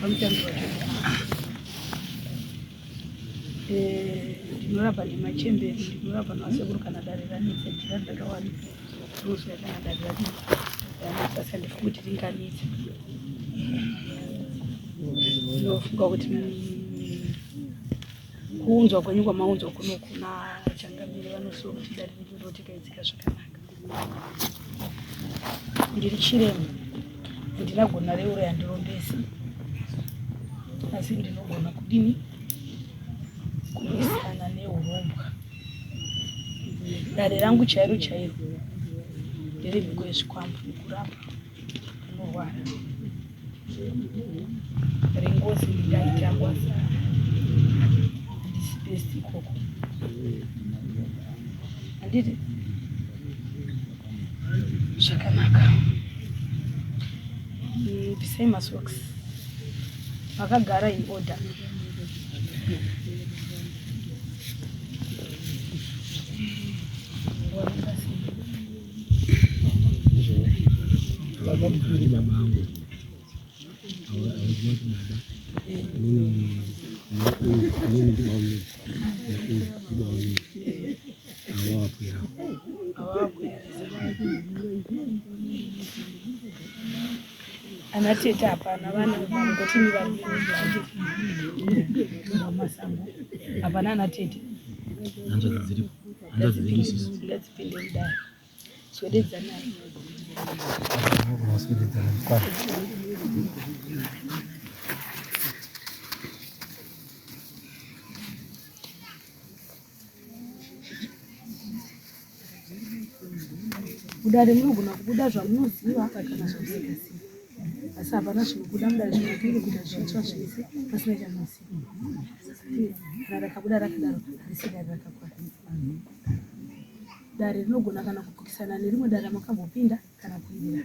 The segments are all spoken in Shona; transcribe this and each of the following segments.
pamutambo wacho ndinorapa nemachemberi, ndinorapa nasekuru kana dare ranetse ndira ndakawani ruso yakana dare ranetse basa ndifunga kuti ringanetse. Ndinofunga kuti kuunzwa kwenyu kwamaunzwa kuno kuna changamire vanosiwo kuti dare rino tikaidzika zvakanaka. Ndiri chirema, ndinagona reuro yandirombesi, asi ndinogona kudini kurwisana neurombwa. Dare rangu chairo chairo ndiri mhiko yezvikwambo nekurapa rinorwara. Ringozi ndaitangwa handisi best ikoko, handiti zvakanaka. Bvisai masocks, makagara in order. Anatete hapana vana ngotini vari masango hapana anatete ngadzipinde mudare swededzanai kudare munogona kubuda zvamunoziva kana zvamusingasivi, asi hapana zvinobuda mudare zvinokiri kuita zvitsva zvese pasina chamunoziva. Kana rakabuda rakadaro harisi dare rakakwana. Dare rinogona kana kukukisana nerimwe dare ramakambopinda kana kuinira.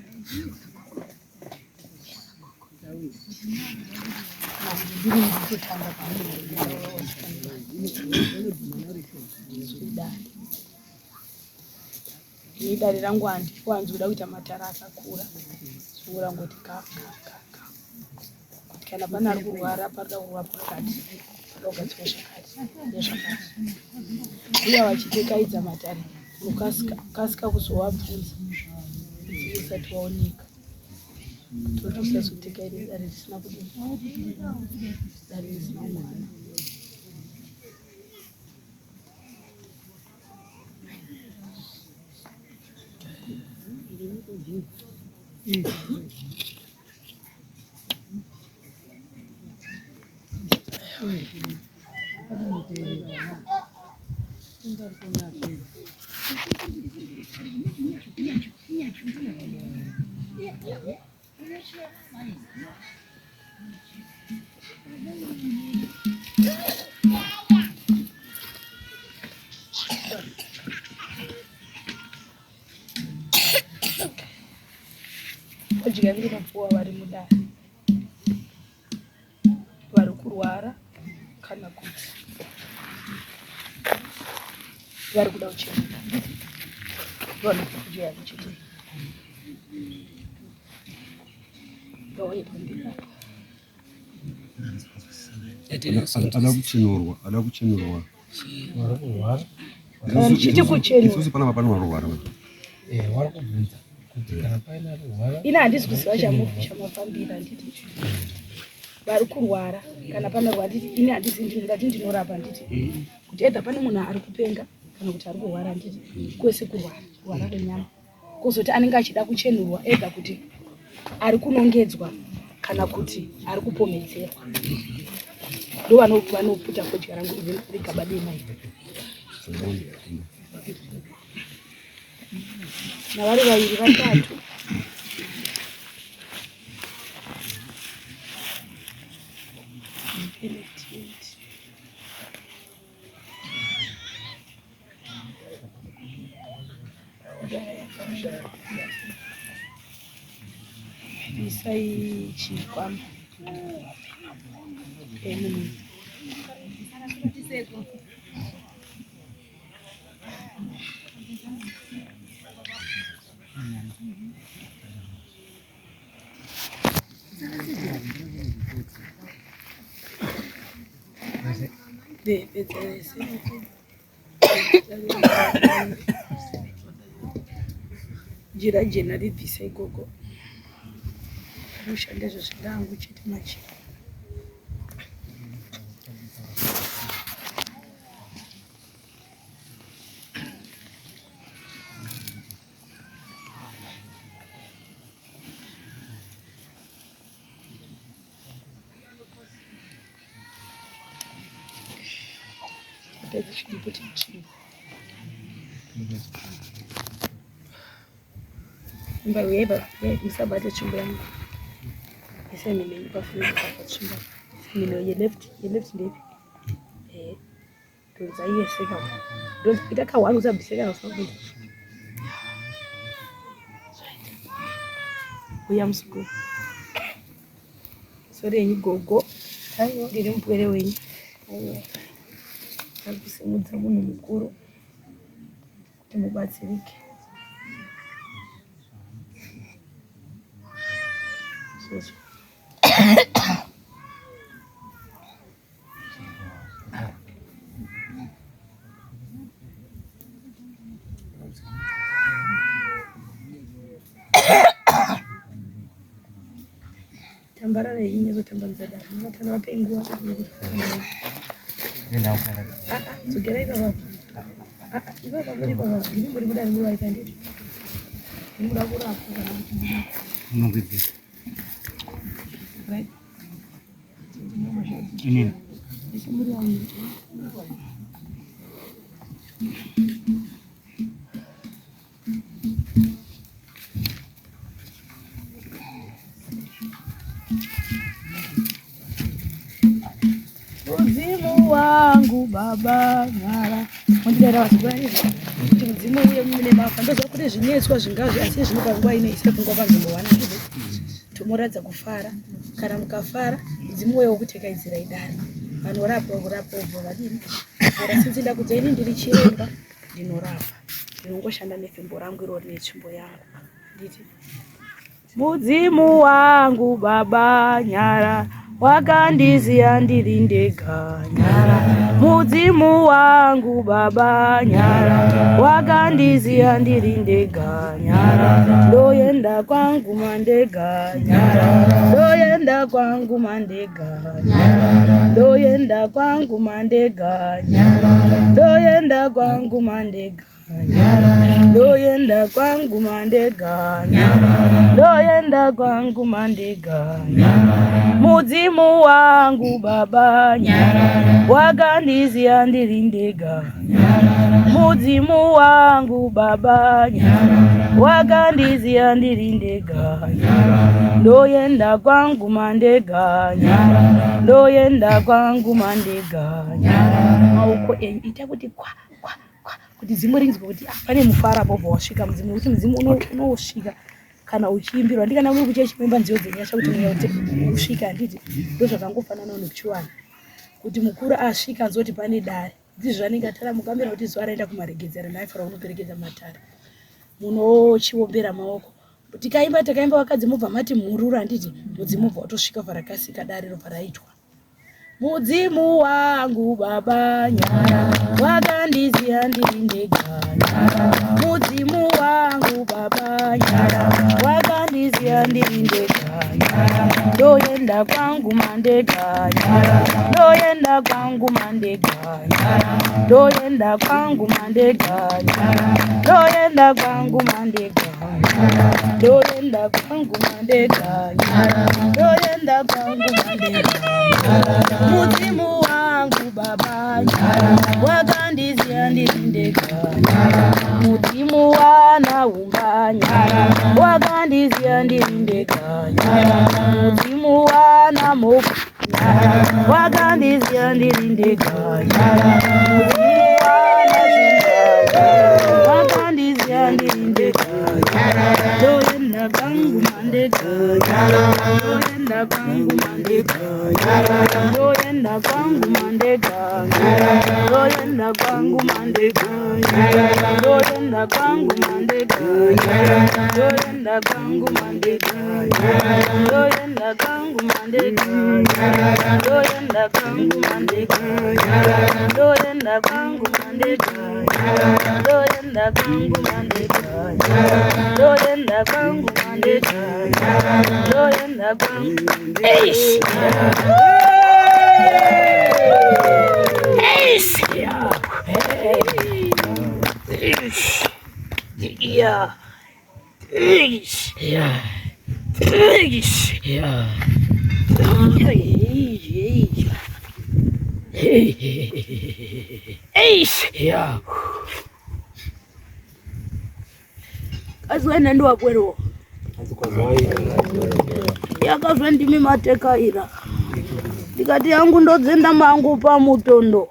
Ini dare rangu handiwanzi kuda kuita matara akakura, zvorangoti ka kana pana ari kurwara parida kurwa pakati pada kugadzikwa zvakati nezvakati. Uya vachitekaidza matare ukasika kuzovabvunza usati waoneka, toti usazotekaidza dare risina kudini, dare risina mwana. Kudya ndinopuwa vari mudare vari kurwara kana kuti vari kuda kuchemera vanokudya chete ada kuchenurwa chiti kuchenurwa pana mapano warwara wari kubvunza kuti kana paina rwara ina handisi kuziva chamafambira nditi vari kurwara kana pana rwara nditi ini handisi ndingati ndinorapa nditi kuti edha pane munhu ari kupenga kana kuti ari kurwara nditi kwese kurwara kwenyama kwozoti anenge achida kuchenurwa edha kuti ari kunongedzwa kana kuti ari kupomedzerwa ndo vanoputa kodya rangu rigaba dema iri navari vaviri vatatu Bisai chikwama Jira jena ribvisa ikoko rinoshanda zvezvidangu chete machira Mbaweba msabate chumba yangu ese mimi pafuna kwa chumba mimi ye left ndipi tunza iye seka don't itaka wangu zabiseka na sababu uya msuku sore ni gogo ayo ndiri mpwere wenyi ayo akusimudza munhu mukuru kuti mubatsirike tambarara yenye kutambanza dara natana wapenguwa Nina ukara. Sugera baba. Iba baba ni muri budari muri waita ndiri. Muragura hapo kana. Nungidi. Right. Nini? Isimuri wangu. Mzimu wangu baba nyara mondira wasubani kuti mzimu uye mune mafando zvokuti zvinetswa zvingazi asi zvinopa nguva ino isire kungwa panzvimbo 1 tomoradza kufara kana mukafara mzimu uye wokutekaidzira idari vanorapa ubva vadini ara sinzi ndakudza ini ndiri chiremba ndinorapa ndinongoshanda nefembo rangu irori netsvimbo yangu nditi mudzimu wangu baba nyara wakandiziya ndiri ndega nyara mudzimu wangu baba nyara wakandiziya ndiri ndega nyara ndoenda kwangu mandega nyara ndoenda kwangu mandega nyara ndoenda kwangu mandega nyara ndoenda kwangu mandega ndoenda kwangu mandega ndoenda kwangu mandega mudzimu wangu baba nyara wakandiziya ndiri ndega mudzimu wangu baba nyara wakandiziya ndiri ndega ndoenda kwangu mandega ndoenda kwangu mandega maoko ita kuti kwa kuti zimu rinzwe kuti pane mufara bobva wasvika mudzimu kuti mudzimu unosvika kana uchiimbirwa ndikana muri kuchechimemba nziyo dzenyasha kuti mweya usvika handiti ndo zvakangofananawo nekuchiwana kuti mukuru asvika nzoti pane dare ndizvo zvanenge atara mukamera kuti zuva raenda kumaregedzero naifara unoperekedza matare munochiombera maoko takaimba vakadzi mubva mati mururu handiti mudzimu bva watosvika parakasika dare ro paraitwa mudzimu wangu baba nyara wakandiziya ndiri ndega nyara mudzimu wangu baba nyara wakandiziya ndiri ndega nyara ndoenda kwangu mandega nyara ndoenda kwangu mandega nyara ndoenda kwangu mandega nyara ndoenda kwangu mandega nyara ndoenda kwangu mandega nyara ndoenda kwangu mandega nyara mudzimu wangu baba nyara wakandiziya ndiri ndega nyara mudzimu wanaumba nyara wakandiziya ndiri ndega nyara mudzimu wanamoko nyara wakandiziya ndiri ndega nyara mudzimu wanazvinga wakandiziya ndiri ndega nyara ndoenda kwangu mandega nyara ndoenda ndoenda kwangu mandega, ndoenda kwangu mandega, ndoenda kwangu mandega, ndoenda kwangu mandega, ndoenda kwangu mandega, ndoenda kwangu mandega, ndoenda kwangu mandega, ndoenda kwangu mandega, ndoenda kwangu mandega, ndoenda kwangu mandega, ndoenda kwangu kazwene ndiwakwero yakazwe ndimi matekaira ndikati yangu ndodzenda mangu pamutondo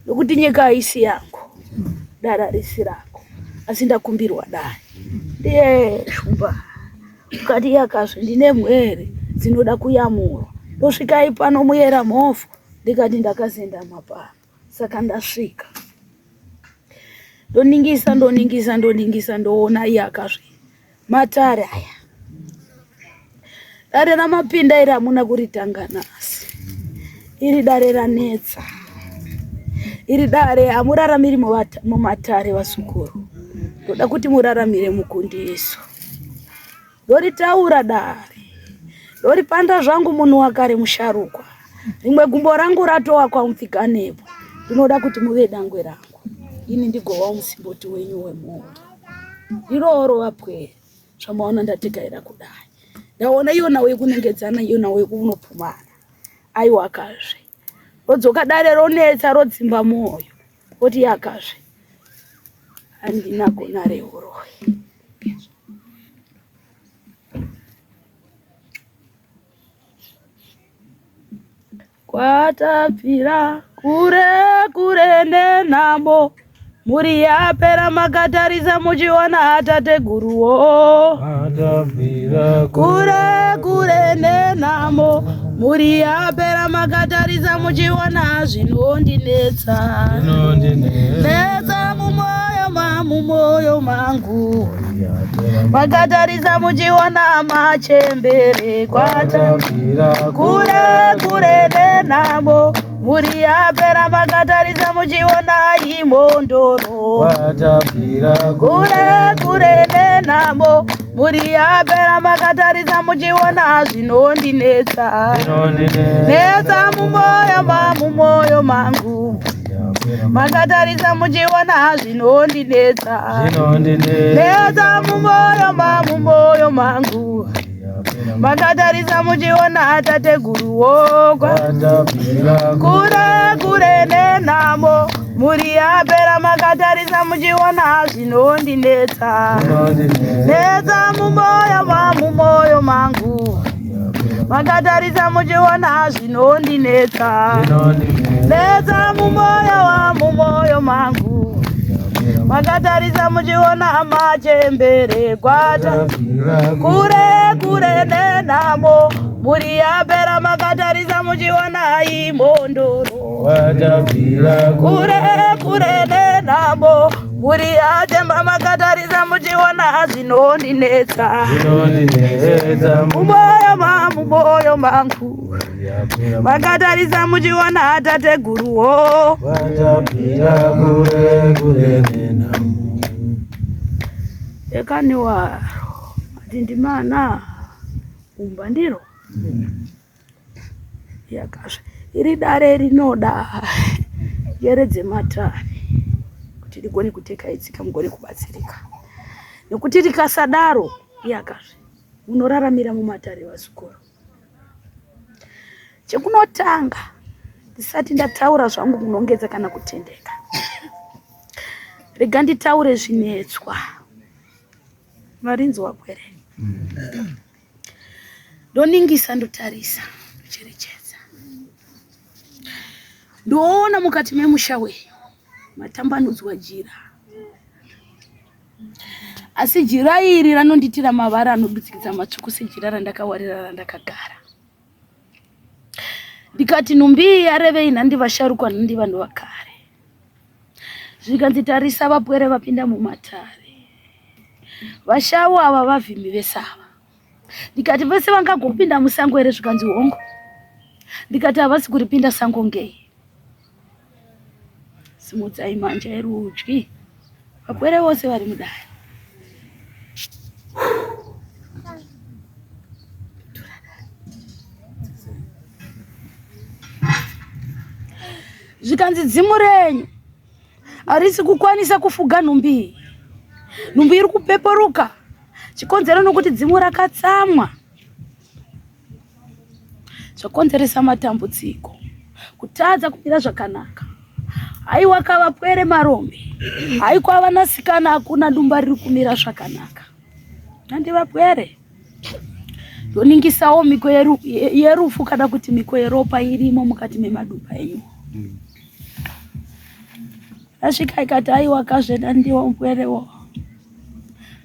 nokuti nyika haisi yangu dara risi rako asi ndakumbirwa dai ndiye shumba ukati yakazve ndine mwere dzinoda kuyamura ndosvika ipano muyera mhofu ndikati ndakazenda mapano saka ndasvika ndoningisa ndoona yakazve matare aya dare ramapinda iri hamuna kuritanga nasi iri dare ranetsa iri dare hamuraramiri mumatare vasukuru ndoda kuti muraramire mukundiso ndoritaura dare ndoripanda zvangu munhu wakare musharukwa rimwe gumbo rangu ratowa kwamupfikanepo ndinoda kuti muve dangwe rangu ini ndigowa musimboti wenyu wemhuri iroro vapwere zvamaona ndatekaira kudai ndaona iyona wekunengedzana iyona wekunopumana aiwakazve rodzoka dare ronetsa rodzimba mwoyo oti yakazve handinagona reuroi kwatapfira kure nenhamo muri yapera makatarisa muchiona atateguruwo kure nenhamo muri yapera makatarisa muchiona zvinondinetsa netsa mumoyo mangu makatarisa muchiona machembere kwatapfira kure nenhamo muri yapera makatarisa muchiona imondoro kure nenhamo muri yapera makatarisa muchiona zvinondinetsa netsa mumoyo mangu makatarisa muchiona zvinondinetsa netsa mumoyo mangu makatarisa muchiona tateguruwo kure nenhamo muri yapera makatarisa muchiona zvinondinetsa netsa mumoyo mangu makatarisa muchiona zvinondinetsa netsa mumoyo mangu makatarisa muchiona machembere kwata kure nenhamo muri yapera makatarisa muchiona imondoro kure nenhamo muri yatemba makatarisa muchiona zvinondinetsa mumoyo mangu makatarisa muchiona tateguruwo ekaniwaro ati ndimana umba ndiro yakazve iri dare rinoda njere dzematare kuti rigone kuteka itsika mugone kubatsirika nekuti rikasadaro yakazve munoraramira mumatare vasukuru chekunotanga ndisati ndataura zvangu kunongedza kana kutendeka rega nditaure zvinetswa marinzi wakwere ndoningisa ndotarisa ndocherechedza ndoona mukati memusha wenyu matambanudzwa jira asi jira iri ranonditira mavara anodutsikidza matsvuku sejira randakawarira randakagara ndikati Numbi areve nandi vasharukwa nandi vanhu vakare. Zvikanzitarisa vapwere vapinda mumatare. Vashawu ava vavhimi vesava. Ndikati vese vangagopinda musango here zvikanzi hongo. Ndikati havasi kuripinda sango ngei. Simudzai manja erudyi. Vapwere vose vari mudare. Zvikanzi dzimu renyu harisi kukwanisa kufuga Numbi. Numbi iri kupeperuka. Chikonzero nokuti dzimu rakatsamwa. Zvakonzeresa matambudziko. Kutadza kumira zvakanaka. Haiwa kavapwere marombe. Haikwa vanasikana hakuna dumba riri kumira zvakanaka. Nandi vapwere. Ndoningisawo miko yerufu kana kuti miko yeropa irimo mukati memadumba enyu. Asvika ikati haiwa kazveda ndiwo mupwerewo.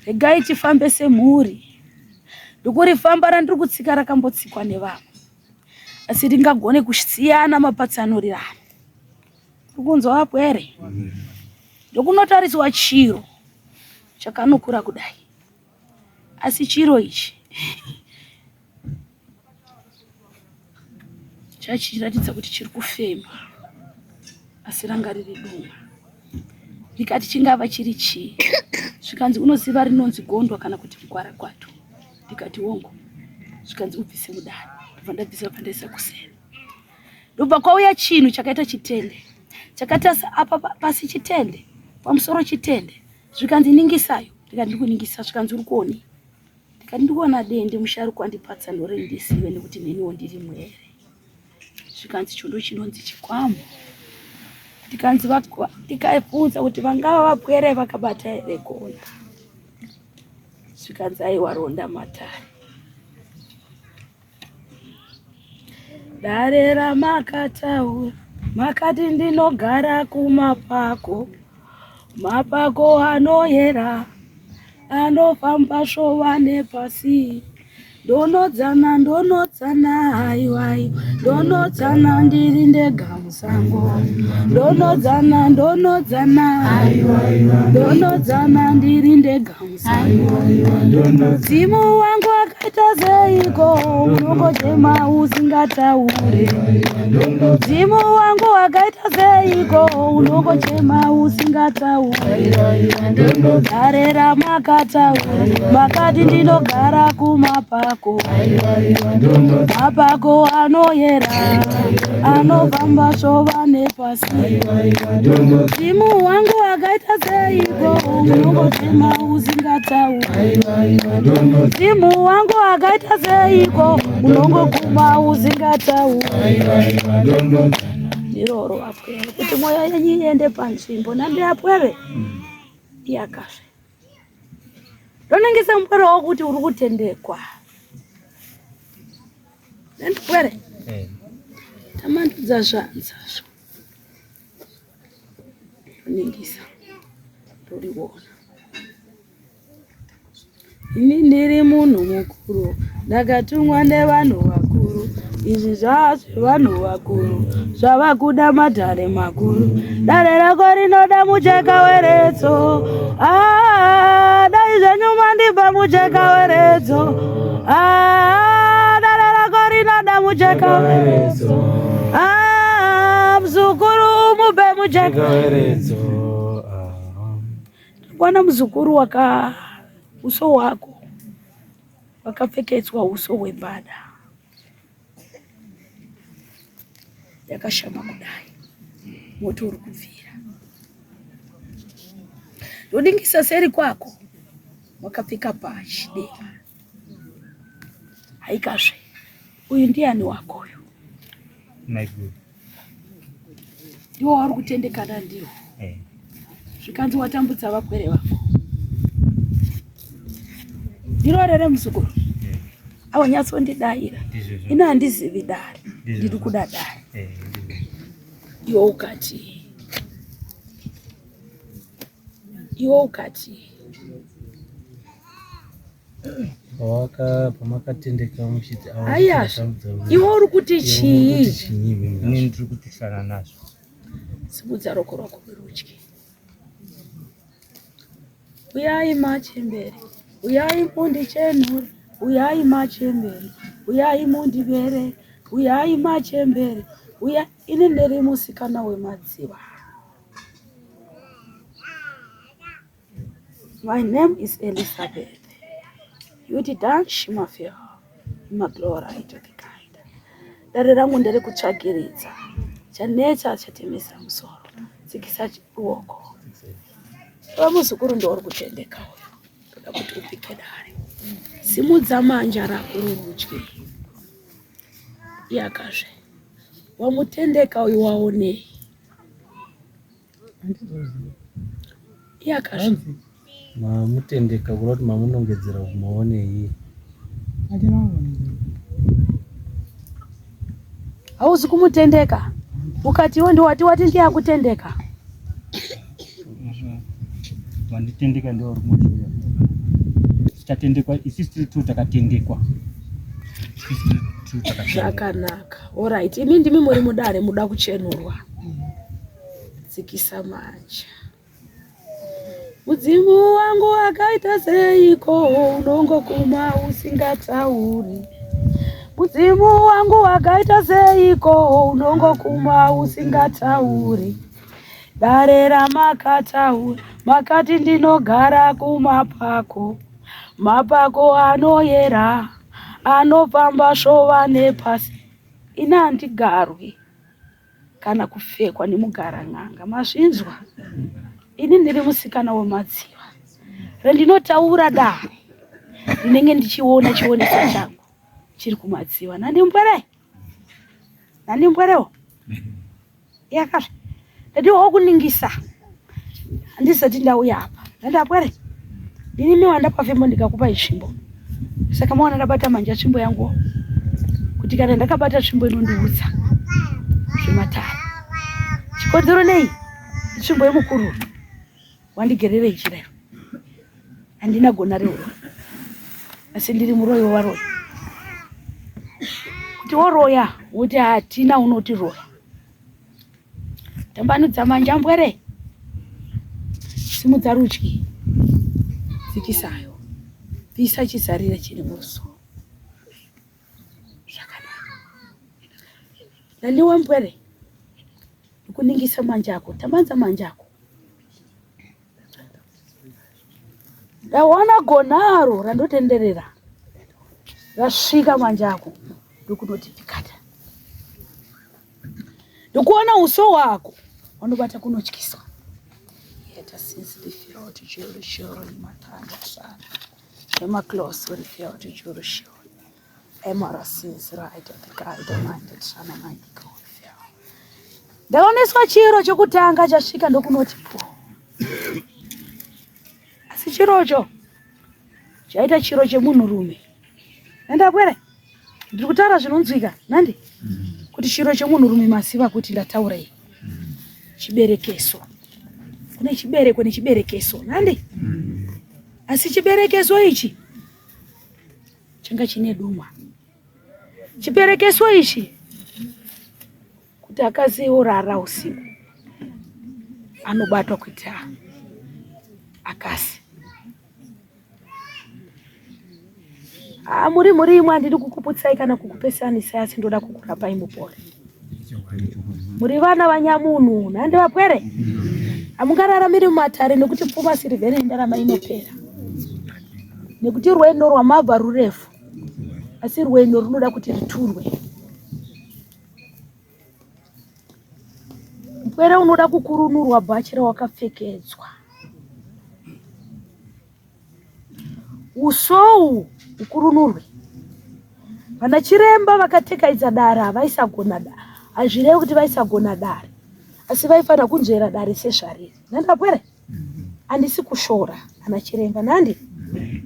Regai tifambe semhuri. Ndokurifamba randiri kutsika rakambotsikwa nevamwe. Asi ringagone kusiyana mapatsanurirano. Kunzwa vapwere. Ndokunotariswa chiro chakanokura kudai. Asi chiro ichi chachiratidza kuti chiri kufema. Asi ranga riri duma. Ndikati chingava chiri chii. Zvikanzi unoziva rinonzi gondwa kana kuti mugwarakwato. Ndikati hongo. Zvikanzi ubvise mudare. Ndobva ndabvisa pandaisa kuseri. Ndobva kwauya chinhu chakaita chitende. Chakata apa pasi chitende. Pamusoro chitende. Zvikanzi ningisayo. Ndikati ndikuningisa. Zvikanzi uri kuoni. Ndikati ndikuona dende musharukwa andipatsa ndorendisiwe nekuti neniwo ndiri mwere. Zvikanzi chondo chinonzi chikwambo. Ndikanzi ndikabvunza kuti vangava vapwere vakabata here kona. Zvikanzi aiwa ronda matare. Dare ramakataura makati ndinogara kumapako. Mapako anoyera anofamba shova nepasi. Ndonodzana haiwai. Ndonodzana ndiri ndega musango. Ndonodzana haiwai. Ndonodzana ndiri ndega musango. Dzimu wangu akaita zeiko unongochema usingataure. Dzimu wangu akaita zeiko unongochema usingataure. Dare ramakataura makati ndinogara kumapako. Mapako anoyera anofamba shova nepasi. Dzimu wangu akaita seiko unongochema usingataure. Dzimu wangu akaita seiko unongoguma usingataure. Iroro apwere kuti mwoyo yenyu iende panzvimbo. Nandi apwere iyakafe. Ndoningisa mupwere wokuti uri kutendekwa. Ndipwere. Tamandudza zvanzazvo. Ndoningisa. Ndoriona. Ini ndiri munhu mukuru. Ndakatumwa nevanhu vakuru. Izvi zvavanhu vakuru. Zvavakuda madhare makuru. Dare rako rinoda mucheka weredzo. Dai zvenyu mandipa mucheka weredzo. Dare rako rinoda mucheka weredzo. Mzukuru mupe mucheka weredzo. Bwana mzukuru waka uso wako wakapfekedzwa uso webada. Yakashama kudai. Moto uri kubvira. Ndodingisa seri kwako. Wakapfeka bhachi dema. Haikazve. Uyu ndiani wako uyu? My good. Ndiwo wari kutendekana ndiwo. Zvikanzi watambudza vapwere vako. Ndiro rere muzukuru. Awo nyatsondidaira. Ino handizivi dare. Ndiri kuda dare. Iwo ukati pamakatendeka muchiti ayazve iwe uri kuti chii? Ini ndiri kutisana nazvo. Simudza roko rwako rwerudyi. Uyai machembere, uyai mundichenure, uyai machembere, uyai mundibere, uyai machembere, uyai. Ini ndiri musikana wemadziva. My name is Elizabeth. Yuti Dan Shimafia, Maglora ito kikaida. Dare rangu ndere kutsvagiridza. Chanetsa chatemesa musoro. Tsikisa ruoko. Muzukuru ndo uri kutendeka uyo. Toda kuti upike dare. Simudza manja rako rorudyi. Yakazve. Wamutendeka uyu waonei? Yakazve. Mamutendeka kuroti mamunongedzera kumaonei? Hauzi kumutendeka. Ukati wewe ndio wati ndiye akutendeka. Wanditendeka ndio uri kumushuya. Tatendekwa isisi tu takatendekwa. Zvakanaka. Alright. Imi ndimi muri mudare muda kuchenurwa. Tsikisa manja. Mudzimu wangu wakaita seiko unongokuma usingatauri. Mudzimu wangu wakaita seiko unongokuma usingatauri. Dare ramakatauri makati ndinogara kumapako. Mapako anoyera anopamba shova nepasi. Ina handigarwi kana kufekwa nemugara n'anga. Mazvinzwa? Ini ndiri musikana wemadziva. Rendinotaura dare ndinenge ndichiona chionesa changu chiri kumadziva. Nandimbwere? Nandimbwerewo? Yakazve. Ndadiwawo kuningisa. Handisati ndauya apa. Ndandabwere? Ndinimi wandapa fembo ndikakupa isvimbo. Saka maona ndabata manja tsvimbo yangu. Kuti kana ndakabata tsvimbo inondiudza zvematare. Chikodzero nei? Tsvimbo yemukuru. Wandigerere ichirayo. Handina gona reuro. Asi ndiri muroyo waroyo. Kuti woroya, wote hatina unoti roya. Tambanudza manja mbwere. Simudza rudyi. Tsikisayo. Bvisa chizarire chiri mumusoro. Zvakanaka. Naliwe mbwere. Ndikuningisa manja ako. Tambanza manja ako. Ndawana gonaro randotenderera. Rasvika manja ako. Ndokunoti pikata. Ndokuona uso wako. Wanobata kunotyiswa. Yeta since the field to Jerusalem in my time of son. Emma close with the field to Jerusalem. Emma since right at the guy the minded son of my God. Ndaoneswa chiro chokutanga chasvika ndokunoti po. Asi chirocho chaita chiro chemunhurume. Ndabwere. Ndiri kutaura zvinonzwika nandi? Kuti chiro chemunhurume masiva kuti ndataurei. Chiberekeso. Kune chibereko nechiberekeso nandi? Asi chiberekeso ichi changa chine duma. Chiberekeso ichi kuti akazi orara usiku anobatwa kuti akasi. Muri imwe handidi kukuputsai kana kukupesanisa asi ndoda kukurapai mupore. Muri vana vanyamunhu nandi vapwere. Hamungararamiri mumatare nekuti pfuma sirivheri ndarama inopera. Nekuti rwendo rwamabva rurefu. Asi rwendo runoda kuti riturwe. Mpwere unoda kukurunurwa bhachi rawakapfekedzwa. Usou ukurunurwe. Vana chiremba vakatekaidza dare havaisagona dare. Hazvirevi kuti vaisagona dare. Asi vaifana kunzvera dare sezvariri. Nandapwere? Handisi kushora ana chiremba nandi?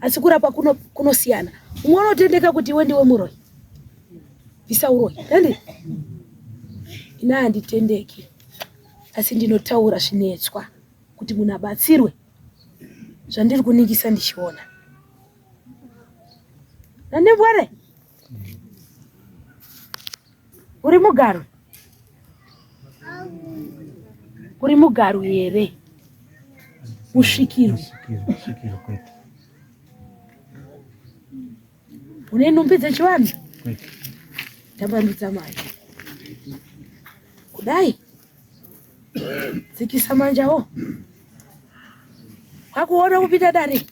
Asi kurapa kunosiyana. Umwe unotendeka kuti iwe ndiwe muroyi. Bvisa uroyi. Nandi? Ina handitendeki. Asi ndinotaura zvinetswa kuti munhu abatsirwe. Zvandiri kuningisa ndichiona. Nani bware? Uri mugaru? Uri mugaru yere? Mushikiru. Mushikiru kwetu. Unenumbidza chivanhu? Kwetu. Tambandudza manja. Kudai? Dzikisa manjawo. Wakuona kupinda dare?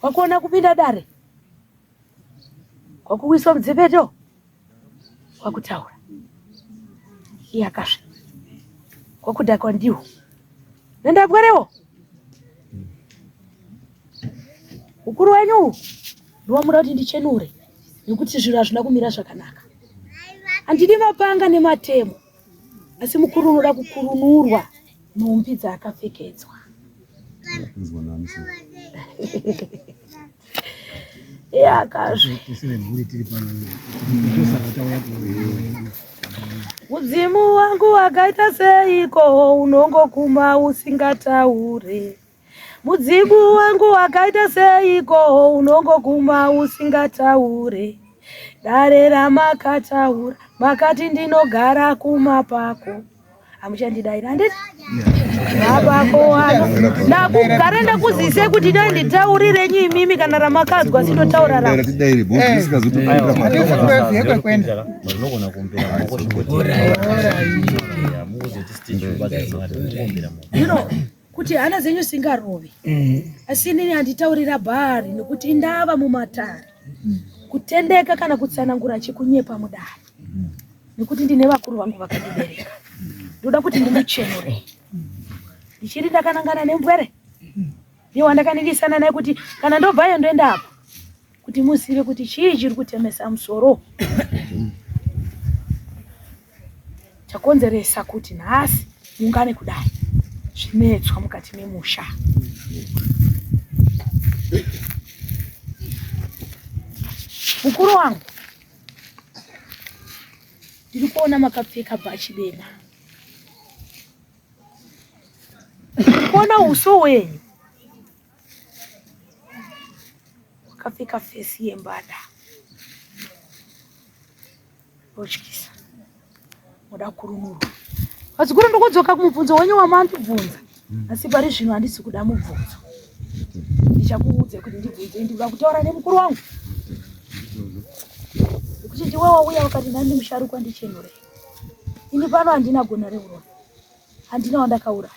Wakuona kupinda dare? Wakuwiswa mudzepeto? Wakutaura. Iyakasve. Wakudhakwa ndiwo. Nenda bwerewo. Ukuru wenyu ndiwamura kuti ndichenure nekuti zviro hazvina kumira zvakanaka. Handidi mapanga nematemo, asi mukuru unoda kukurunurwa nhumbi dzaakapfekedzwa. Iyakazve. Mudzimu wangu wakaita seiko unongokuma usingataure. Mudzimu wangu wakaita seiko unongokuma usingataure. Dare ramakataura makati ndinogara kumapako. Amuchandidaira handiti? Mapako ano ndakugara ndakuzise kuti ndanditaurire nyimimi kana ramakadzwa sindotaura ramo. Kuti hana zenyu singarovi. Asi inini handitaurira bhari nekuti ndava mumatare. Kutendeka kana kutsanangura chikunyepa mudare. Nekuti ndine vakuru vangu vakandibereka. Ndoda kuti ndimuchenure. Ndichiri ndakanangana nembwere. Ndiwo wandakaningisana naye kuti kana ndobvayo ndoenda apo. Kuti muzive kuti chii chiri kutemesa musoro. Chakonzeresa kuti nhasi muungane kudai. Zvinetswa mukati memusha. Mukuru wangu, ndiri kuona makapfeka bhachi dema. Ndiri kuona uso hwenyu wakapfeka fesi yembada. Rotyisa, muda kurunurwa. Pazikuru ndokudzoka kumubvunzo wenyu wamandibvunza. Asi pari zvino handisi kuda mubvunzo. Ndichakuudza kuti ndibvunze, ndinoda kutaura nemukuru wangu. Kuti ndiwe wauya wakati nandi musharukwa ndichenure. Ini pano handina gona reurona. Handina wandakauraya.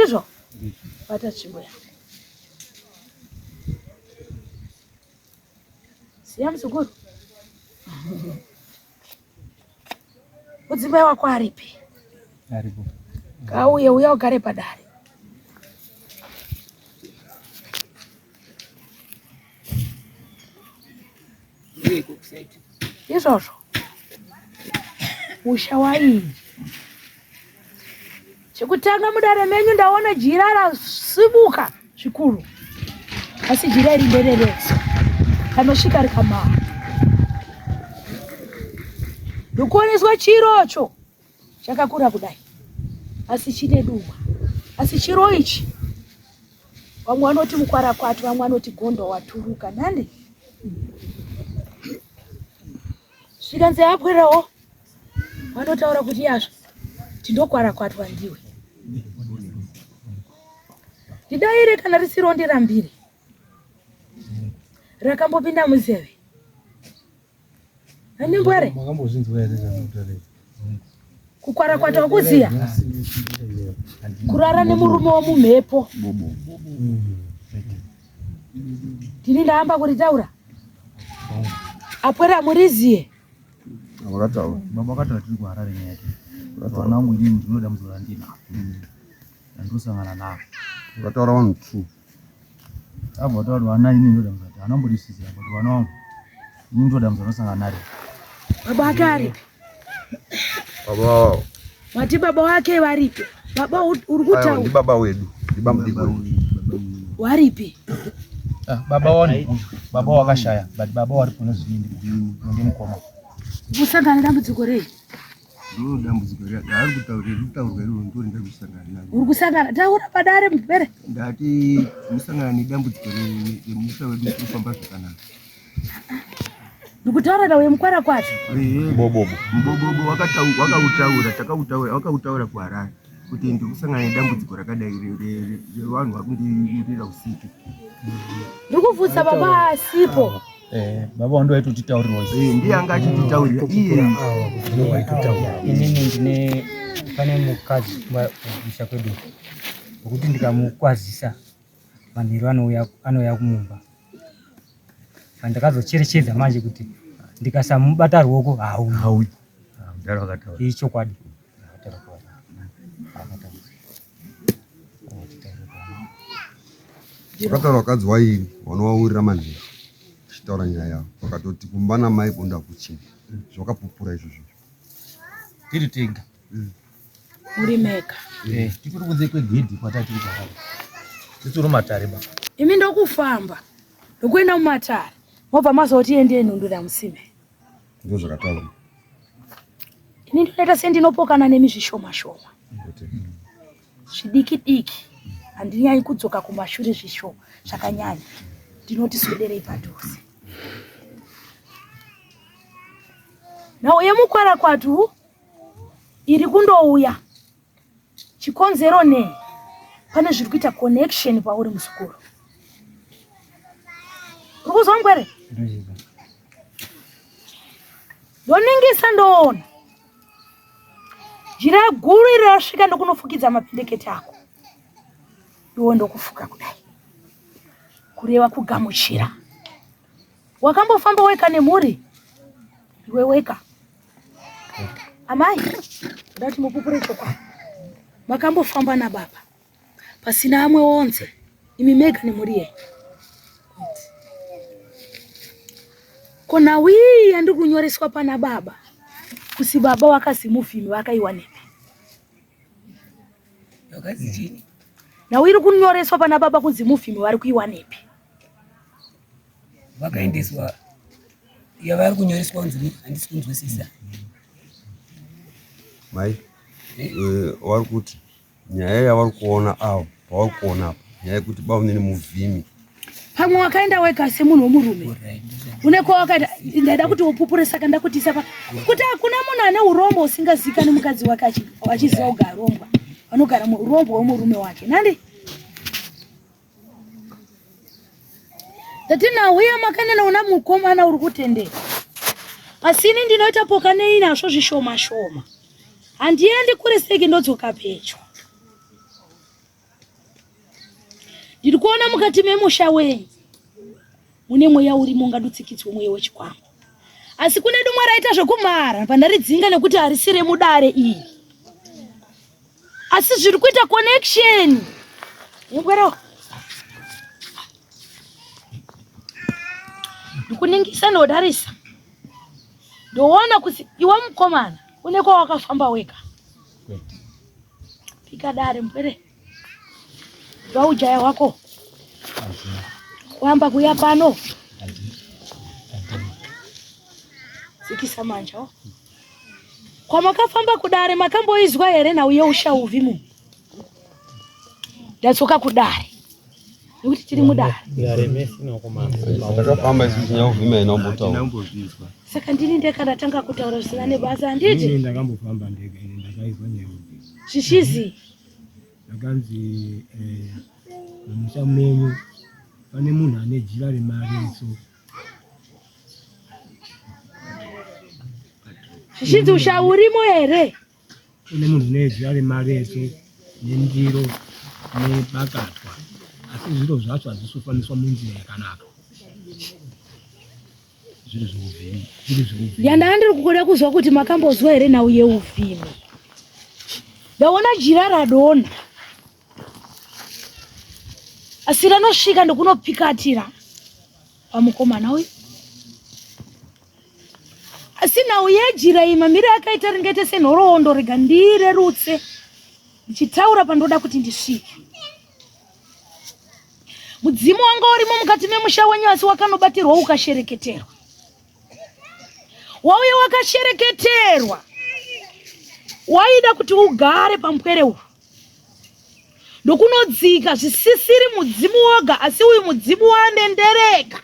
Izvo? Bata tsvimbo yangu. Siya muzukuru. Mudzimai wako aripi? Aripo. Kauye uya ugare padare. Izvozvo. Musha waini. Chekutanga mudare menyu ndaona jira rasimuka zvikuru. Asi jira iri nderereso. Kanosvika rikamara. Ndokuoneswa chirocho chakakura kudai. Asi chine duma. Asi chiro ichi vamwe vanoti mukwarakwati, vamwe vanoti gondo waturuka. Nandi? Zvikanzi apwerawo vanotaura kuti yazvo tindokwarakwatwa ndiwe. Ndidaire kana risironde rambiri rakambopinda muzeve. Nanimbwere kukwarakwata wakuziya kurara nemurume womumhepo. Ndini ndahamba kuritaura apwera muriziye. Baba wakataura tiri kuHarare nyaya. Vana vangu inini ndinoda muzora ndina. Ndosangana navo. Wakataura vanhu tu. Abva wataura vana inini ndoda muzora. Vana mbodisizira kuti vana vangu inini ndoda muzora nosangana nare. Baba wake aripi? Baba. Mati baba wake varipi? Baba uri kutaura. Ndi baba wedu. Ndi baba wedu. Waripi? Baba wani. Baba wakashaya. But baba wari kuno zvindi. Ndi mukoma. Musangana dambudziko rei? Ndo dambudziko rei. Ari kutaurwa iro ndori ndari kusangana naye. Uri kusangana taura padare mbere. Ndati musangana nedambudziko remusha wedu kufamba zvakanaka. Ndikutaura nawe mukwara kwacho. Mbobobo wakautaura kuHarare kuti ndikusangana nedambudziko rakadai revanhu vari kundirira usiku. Ndikuvhunza baba asipo. Baba ndo aitotitaurira ndiye anga achititaurira iye. Inini ndine pane mukadzi kuisha kwedu kuti ndikamukwazisa manheru anouya kumumba. Ndakazocherechedza manje kuti ndikasamubata ruoko hauyi. Ichokwadi. Wakataura wakadzi wairi wanovaurira manheru achitaura nyaya yavo wakatoti kumba namai bonda kuchina zvakapupura izvozvo tiri tega Muri meka. Titori kunze kwegedhi kwatatiri kugara. Titori matare baba. Imi ndokufamba. Ndokuenda mumatare. Mobva mazoti ende nhundura musime. Ndizvo zvakataura. Ini ndinoita sendinopokana nemizvishoma shoma. Zvidiki diki. Handinyanyi kudzoka kumashure zvishoma zvakanyanya. Ndinoti swederei padhuze. Nhau yemukwara kwatu iri kundouya. Chikonzero nei? Pane zviri kuita connection pauri musukuru. Urikuzwa mungwere? Ndoningisa ndoona. Jira guru iri rasvika ndokunofukidza mapendekete ako. Iwo ndokufuka kudai. Kureva kugamuchira. Wakambofamba weka nemhuri? Iwe weka. Amai, ndati mupupure chokwadi. Makambofamba nababa. Pasina amwe onse. Imi mega nemhuri yenyu. Kona wii yandikunyoreswa pana baba. Kusi baba wakazi muvhimi wakaiwa nepi. Wakazi chini. Na wiri kunyoreswa pana baba kunzi muvhimi vari kuiwa nepi. Vakaendeswa. Yavari kunyoreswa kunzi handisi kunzwisisa. Mai, vari kuti nyaya yavari kuona avo pavari kuona apa nyaya yekuti baunini muvhimi. Pamwe wakaenda wega semunhu womurume. Uneko wakaenda ndaida kuti upupure saka ndakutisa pa. Kuti hakuna munhu ane urombo usingazikani mukadzi wake achiziva kugara rombwa. Vanogara urombo womurume wake. Nandi? Ndatina uya makanana una mukomana uri kutendera. Asi ini ndinoita pokane inazvo zvishoma shoma. Handiendi kure seki ndodzoka pedyo. Ndiri kuona mukati memusha wenyu mune mweya urimo ungadutsikidzwe mweya wechikwambo. Asi kune dumwe raita zvekumhara pandaridzinga nekuti harisire mudare iri. Asi zviri kuita connection. Mungwero. Ndikuningisa ndodarisa. Ndoona kuti iwe mukomana une kwa wakafamba weka. Pika dare mpere. Ujaya wako. Wamba kuya pano. Sikisa manja. Kwa makafamba kudare makamboizwa here na uye ushauvimu. Ndatsoka kudare. Nekuti tiri mudare. Dare mesi nokomana. Ndakafamba isi chinyavhima inombotaura. Saka ndini ndakanatanga kutaura zvisina nebasa handiti? Ini ndakambofamba ndega ini ndakaizwa nyaya. Zvishizi. Ndakanzi mumusha menyu pane munhu ane jira remareso. Zvishizi ushaurimo here? Kune munhu ane jira remareso nendiro nebakatwa. Asi zviro zvacho hazvisofaniswa munzira yakanaka. Zviro zvouvhimi. Yanda ndiri kukoda kuzwa kuti makambozwa here nhau yeuvhimi. Ndaona jira radona. Asi ranosvika ndokunopikatira pamukomana uyu. Asi nhau yejira iyi mamire akaita ringete senhoroondo rega ndirerutse. Ndichitaura pandoda kuti ndisvike. Mudzimu wanga urimo mukati memusha wenyu asi wakanobatirwa ukashereketerwa. Wauya wakashereketerwa. Waida kuti ugare pampwere uyu. Ndokunodzika zvisisiri mudzimu woga asi uyu mudzimu wandendereka.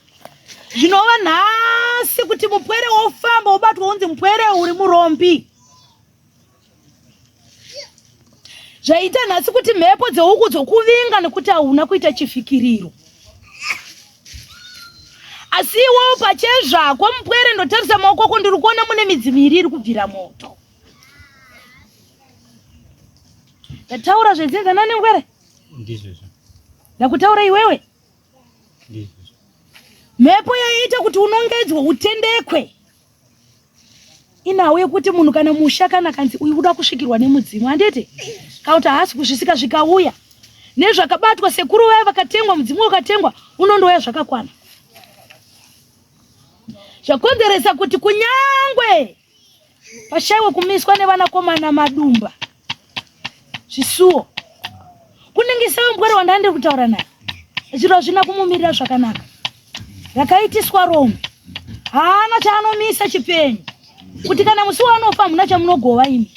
Zvinova nhasi kuti mupwere wofamba ubatwa unzi mupwere uri murombi. Zvaita nhasi kuti mhepo dzehuku dzokuvinga nekuti hauna kuita chifikiriro. Asi iwewo pachezvako mupwere ndotarisa maoko ako ndiri kuona mune midzi miviri iri kubvira moto. Ndataura zvedzinzana nemupwere? Ndizvo. Ndakutaura iwewe? Ndizvo. Mhepo yaita kuti unongedzwe utendekwe. Inawe kuti munhu kana musha kana kanzi uyu kuda kusvikirwa nemudzimu handiti? Kana kuti haasi kuzvisika zvikauya. Nezvakabatwa sekuru vaya vakatengwa mudzimu wakatengwa unondouya zvakakwana. Zvakonzeresa kuti kunyangwe pashaiwe kumiswa nevanakomana madumba zvisuwo kuningisa mupwere wandandiri kutaura naye zviro hazvina kumumirira zvakanaka. Rakaitiswa Rome haana chaanomisa chipenyu kuti kana musi wanofa muna chamunogova imi.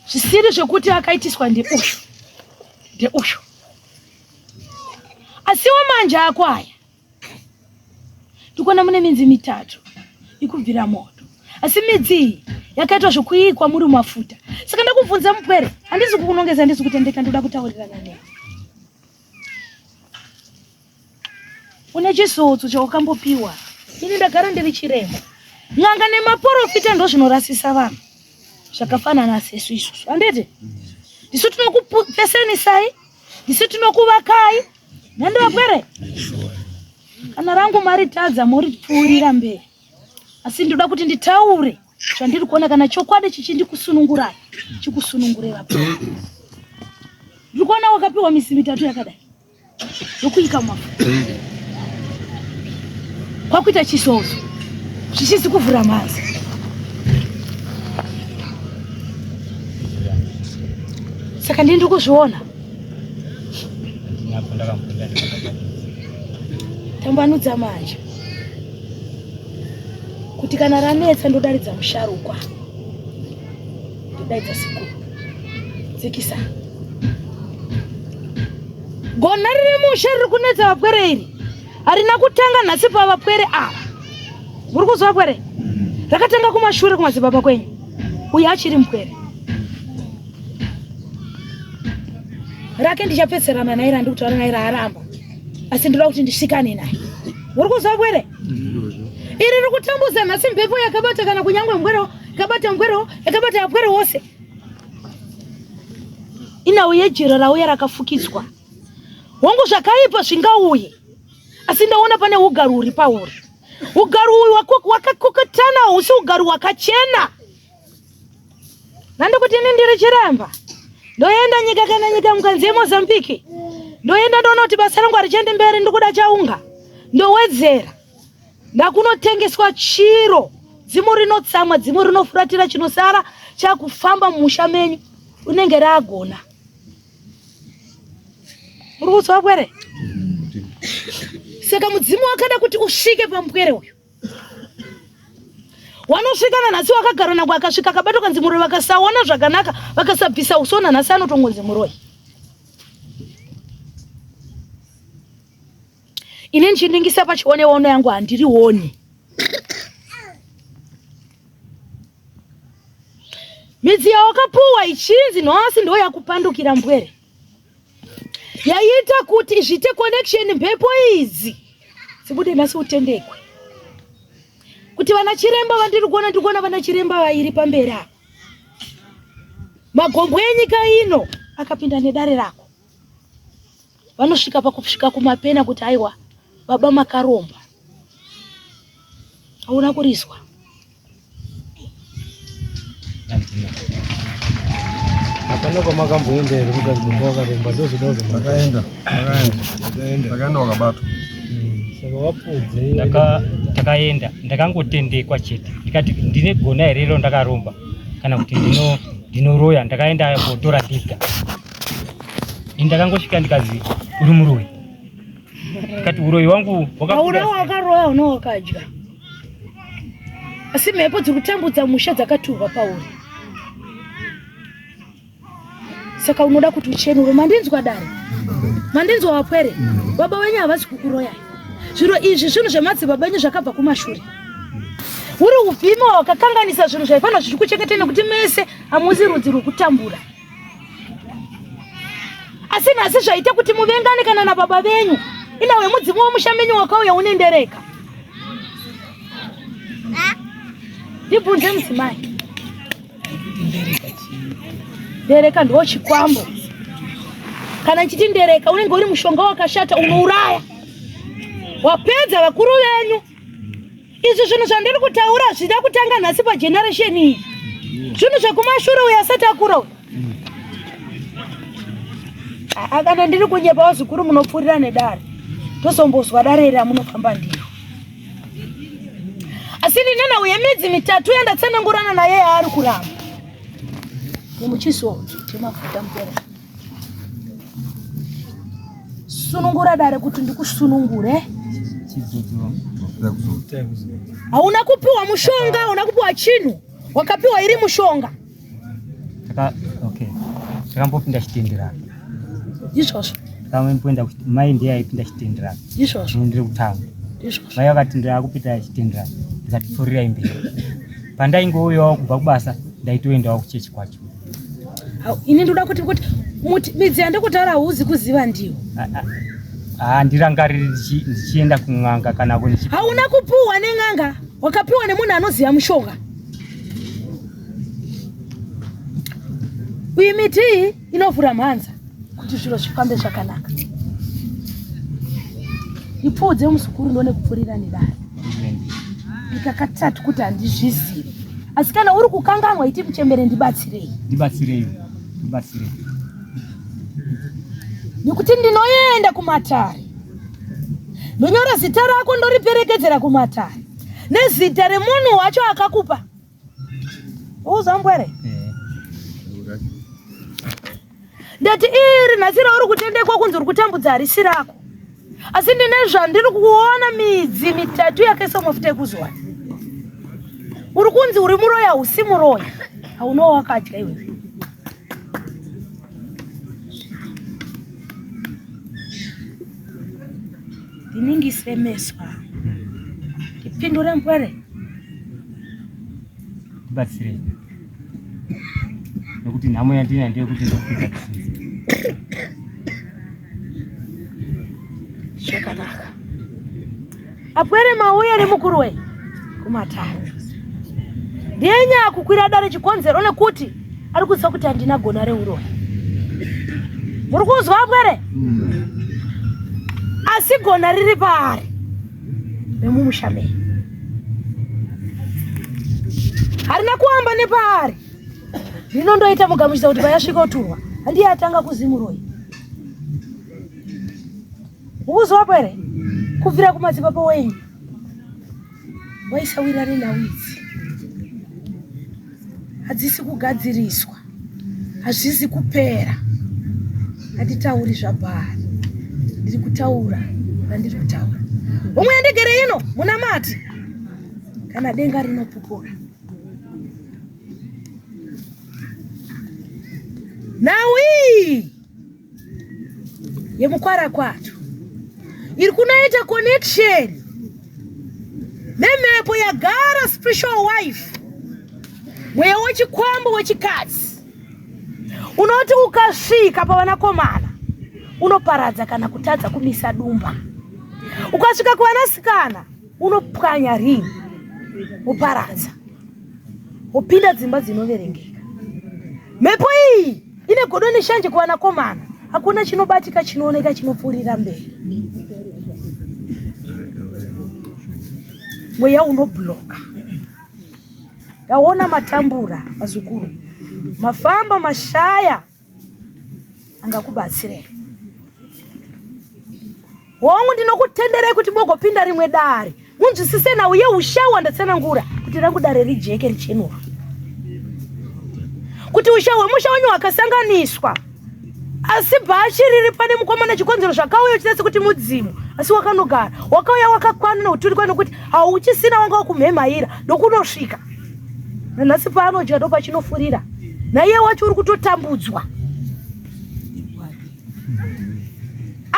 Zvisiri zvekuti akaitiswa ndeuyu. Asiwo manje ako aya ndikuona mune midzi mitatu ikubvira moto. Asi midzi iyi yakaitwa zvokuikwa muri mafuta. Saka ndakubvunza mupwere, handisi kukunongeza, handisi kutendeka, ndoda kutaurirana newe. Une chisotso chaukambopiwa. Ini ndagara ndiri chiremba. N'anga nemaprofita ndo zvinorasisa vanhu. Zvakafanana sesu isusu. Handiti? Ndisu tinokupesenisai, ndisu tinokuvakai. Nandi vapwere? Kana rangu maritadza muripfuurira mberi. Asi ndoda kuti nditaure zvandiri kuona kana chokwadi chichindikusunungurai chikusunungure vapwere. Ndiri kuona wakapiwa misi mitatu yakadai yokuika mafuta. Kwakuita chisozo zvichizi kuvhura mazi. Saka ndiri kuzviona. Tambanudza manje kuti kana ranetsa ndodaridza musharukwa, ndodaridza sikuru dzikisa gona riri musha riri kunetsa vapwere iri harina kutanga nhasi pavapwere ava. Muri kuzwa vapwere? Rakatanga kumashure kumadzibaba kwenyu. Uyu achiri mupwere rake ndichapetserana naye randiri kutaura naye raaramba. Asi ndoda kuti ndisvikane naye. Muri kuzwa vapwere? Iri riri kutambudza nhasi mhepo yakabata kana kunyangwe mupwerewo yakabata mupwerewo yakabata vapwere wose. Inauye jira rauya rakafukidzwa. Wangu zvakaipa zvingauye. Asi ndaona pane ugaru uri pauri. Ugaru uyu wakakokotana husi ugaru wakachena. Nandi kuti ini ndiri chiremba. Ndoenda nyika kana nyika mukanzi yeMozambique. Ndoenda ndoona kuti basa rangu harichaendi mberi, ndikuda chaunga. Ndowedzera. Ndakunotengeswa chiro. Dzimu rinotsamwa, dzimu rinofuratira, chinosara chakufamba mumusha menyu unenge ragona. Muri kuzwa vapwere? Saka mudzimu wakada kuti usvike pamupwere uyu. Wanosvikana nhasi wakagara nako akasvika akabatwa kanzimuroi vakasaona zvakanaka vakasabvisa usona nhasi anotongonzimuroi. Ine ndichindingisa pachionewono yangu handirioni. Midzi yawakapuwa ichinzi nhasi ndo yakupandukira mupwere. Yaita kuti zvite connection mhepo idzi dzibude nhasi utendekwe. Kuti vana chiremba vandiri kuona ndiri kuona vana chiremba vairi pamberi apa. Magombo enyika ino akapinda nedare rako. Vanosvika pakusvika kumapena kuti aiwa baba makaromba. Hauna kurizwa. Apana kwa makamboendera kuti kumboka remba ndozidozo makaenda wakabatwa. Saka wapudze takaenda ndakangotendekwa chete ndikati ndine gona here iro ndakaromba kana kuti ndinoroya. Ndakaenda kotora diga ndakangosvika ndikazi uri muroyi. Ndikati uroyi wangu hauna wakaroya una wakadya. Asi mhepo dziri kutambudza musha dzakaturwa pauri. Saka unoda kuti uchenure. Mandinzwa dare? Mandinzo wapwere. Baba wenye havazi kukuroya. Zviro izvi zvinhu zvemadzibaba enyu zvakabva kumashure. Uri upima wakakanganisa zvinhu zvaifana zvichikuchengeteni kuti mese hamuzi rudzi rwokutambura. Asi nhasi zvaita kuti muvengane kana nababa venyu. Inawe mudzimu womusha menyu wakauya unendereka. Ndibvunze mudzimai. Ndereka ndo chikwambo. Kana nchiti ndereka unenge uri mushonga wakashata unouraya. Wapedza vakuru venyu. Izvi zvinhu zvandiri kutaura zvida kutanga nhasi pageneration iyi. Zvinhu zvekumashure uya asati akura. Kana ndiri kunyepawo zvikuru munopfurira nedare. Tosombozwa dare ramunofamba ndiro. Asi ndinena uye midzi mitatu yandatsanangurana naye ari kuramba. Nemuchiso chemafuta mpera. Sunungura dare kuti ndikusunungure. Hauna kupiwa mushonga, hauna kupiwa chinu. Wakapiwa iri mushonga. Okay. Takambopinda chitendera. Izvozvo. Takamboenda kuti mai ndiye aipinda chitendera. Izvozvo. Ndiri kutanga. Izvozvo. Mai vakatendera kupita chitendera. Ndikatipfurira imberi. Pandaingouyawo kubva kubasa ndaitoendawo kuchechi kwacho. Ini ndoda kuti midzi yandikutaura hauzi kuziva ndiwo. Ndirangariri ndichienda kun'anga kana kunichi. Hauna kupiwa nen'anga, wakapiwa nemunhu anoziva mushonga. Uyi miti inovhura mhanza kuti zviro zvifambe zvakanaka. Ipfuudze musukuru ndone kupfurira nedare. Ndikakatatu kuti handizvizivi. Asi kana uri kukanganwa iti muchembere ndibatsirei. Ndibatsirei. Nekuti ndinoenda kumatare. Ndonyora zita rako ndoriperekedzera kumatare. Nezita remunhu wacho akakupa. Uzambwere? Ndati iri nhasira uri kutendekwa kunzi uri kutambudza harisi rako. Asi ndine zvandiri kuona midzi mitatu yakaisa mafuta ekuzora. Uri kunzi uri muroya usi muroya. Haunowo wakadya iwe. Ndiningise meswa. Ndipindure mpwere. Ndibatsirei. Nekuti nhamo yandina ndiyo kuti ndopinda kusinzi. Zvakanaka. Apwere mauya nemukuru we kumatare. Ndenya kukwira dare chikonzero nekuti ari kuziva kuti handina gona reuroyi. Muri kuzwa apwere? Asi gona riri paari remumushambei. Harina kuamba nepaari. Rinondoita mugamuchisa kuti payasvika uturwa handiye atanga kuzimuroyi. Ukuzwa apwere? Kubvira kumadzibaba wenyu waisawira nenhawidzi. Hadzisi kugadziriswa, hazvisi kupera. Handitauri zvabhari, ndiri kutaura vandiri kutaura. Umwe ndigere ino muna mati kana denga rinopupura. Nawi yemukwara kwacho iri kunoita connection nemhepo yagara spiritual wife, mweya wechikwambo wechikadzi unoti ukasvika pavanakomana unoparadza kana kutadza kumisa dumba. Ukasvika kuvanasikana unopwanya ringi uparadza upinda dzimba dzinoverengeka. Mhepo iyi ine godo neshanje kuvanakomana. Hakuna chinobatika chinooneka chinopfuurira mberi. Mweya unobloka. Ndaona matambura mazukuru. Mafamba mashaya angakubatsirei. Wangu ndinokutenderei kuti mugopinda rimwe dare. Munzwisise nawo ye ushawa ndatsanangura kuti rangu dare rijeke richenura. Kuti ushawa musha wenyu wakasanganiswa. Asi bhachi riri pane mukomana chikonzero zvakauya uchitasi kuti mudzimu. Asi wakanogara. Wakauya wakakwana neuturikwa nekuti hauchisina wanga wakumhemhaira ndokunosvika. Nanhasi paanodya ndopachinofurira. Naiye wacho uri kutotambudzwa.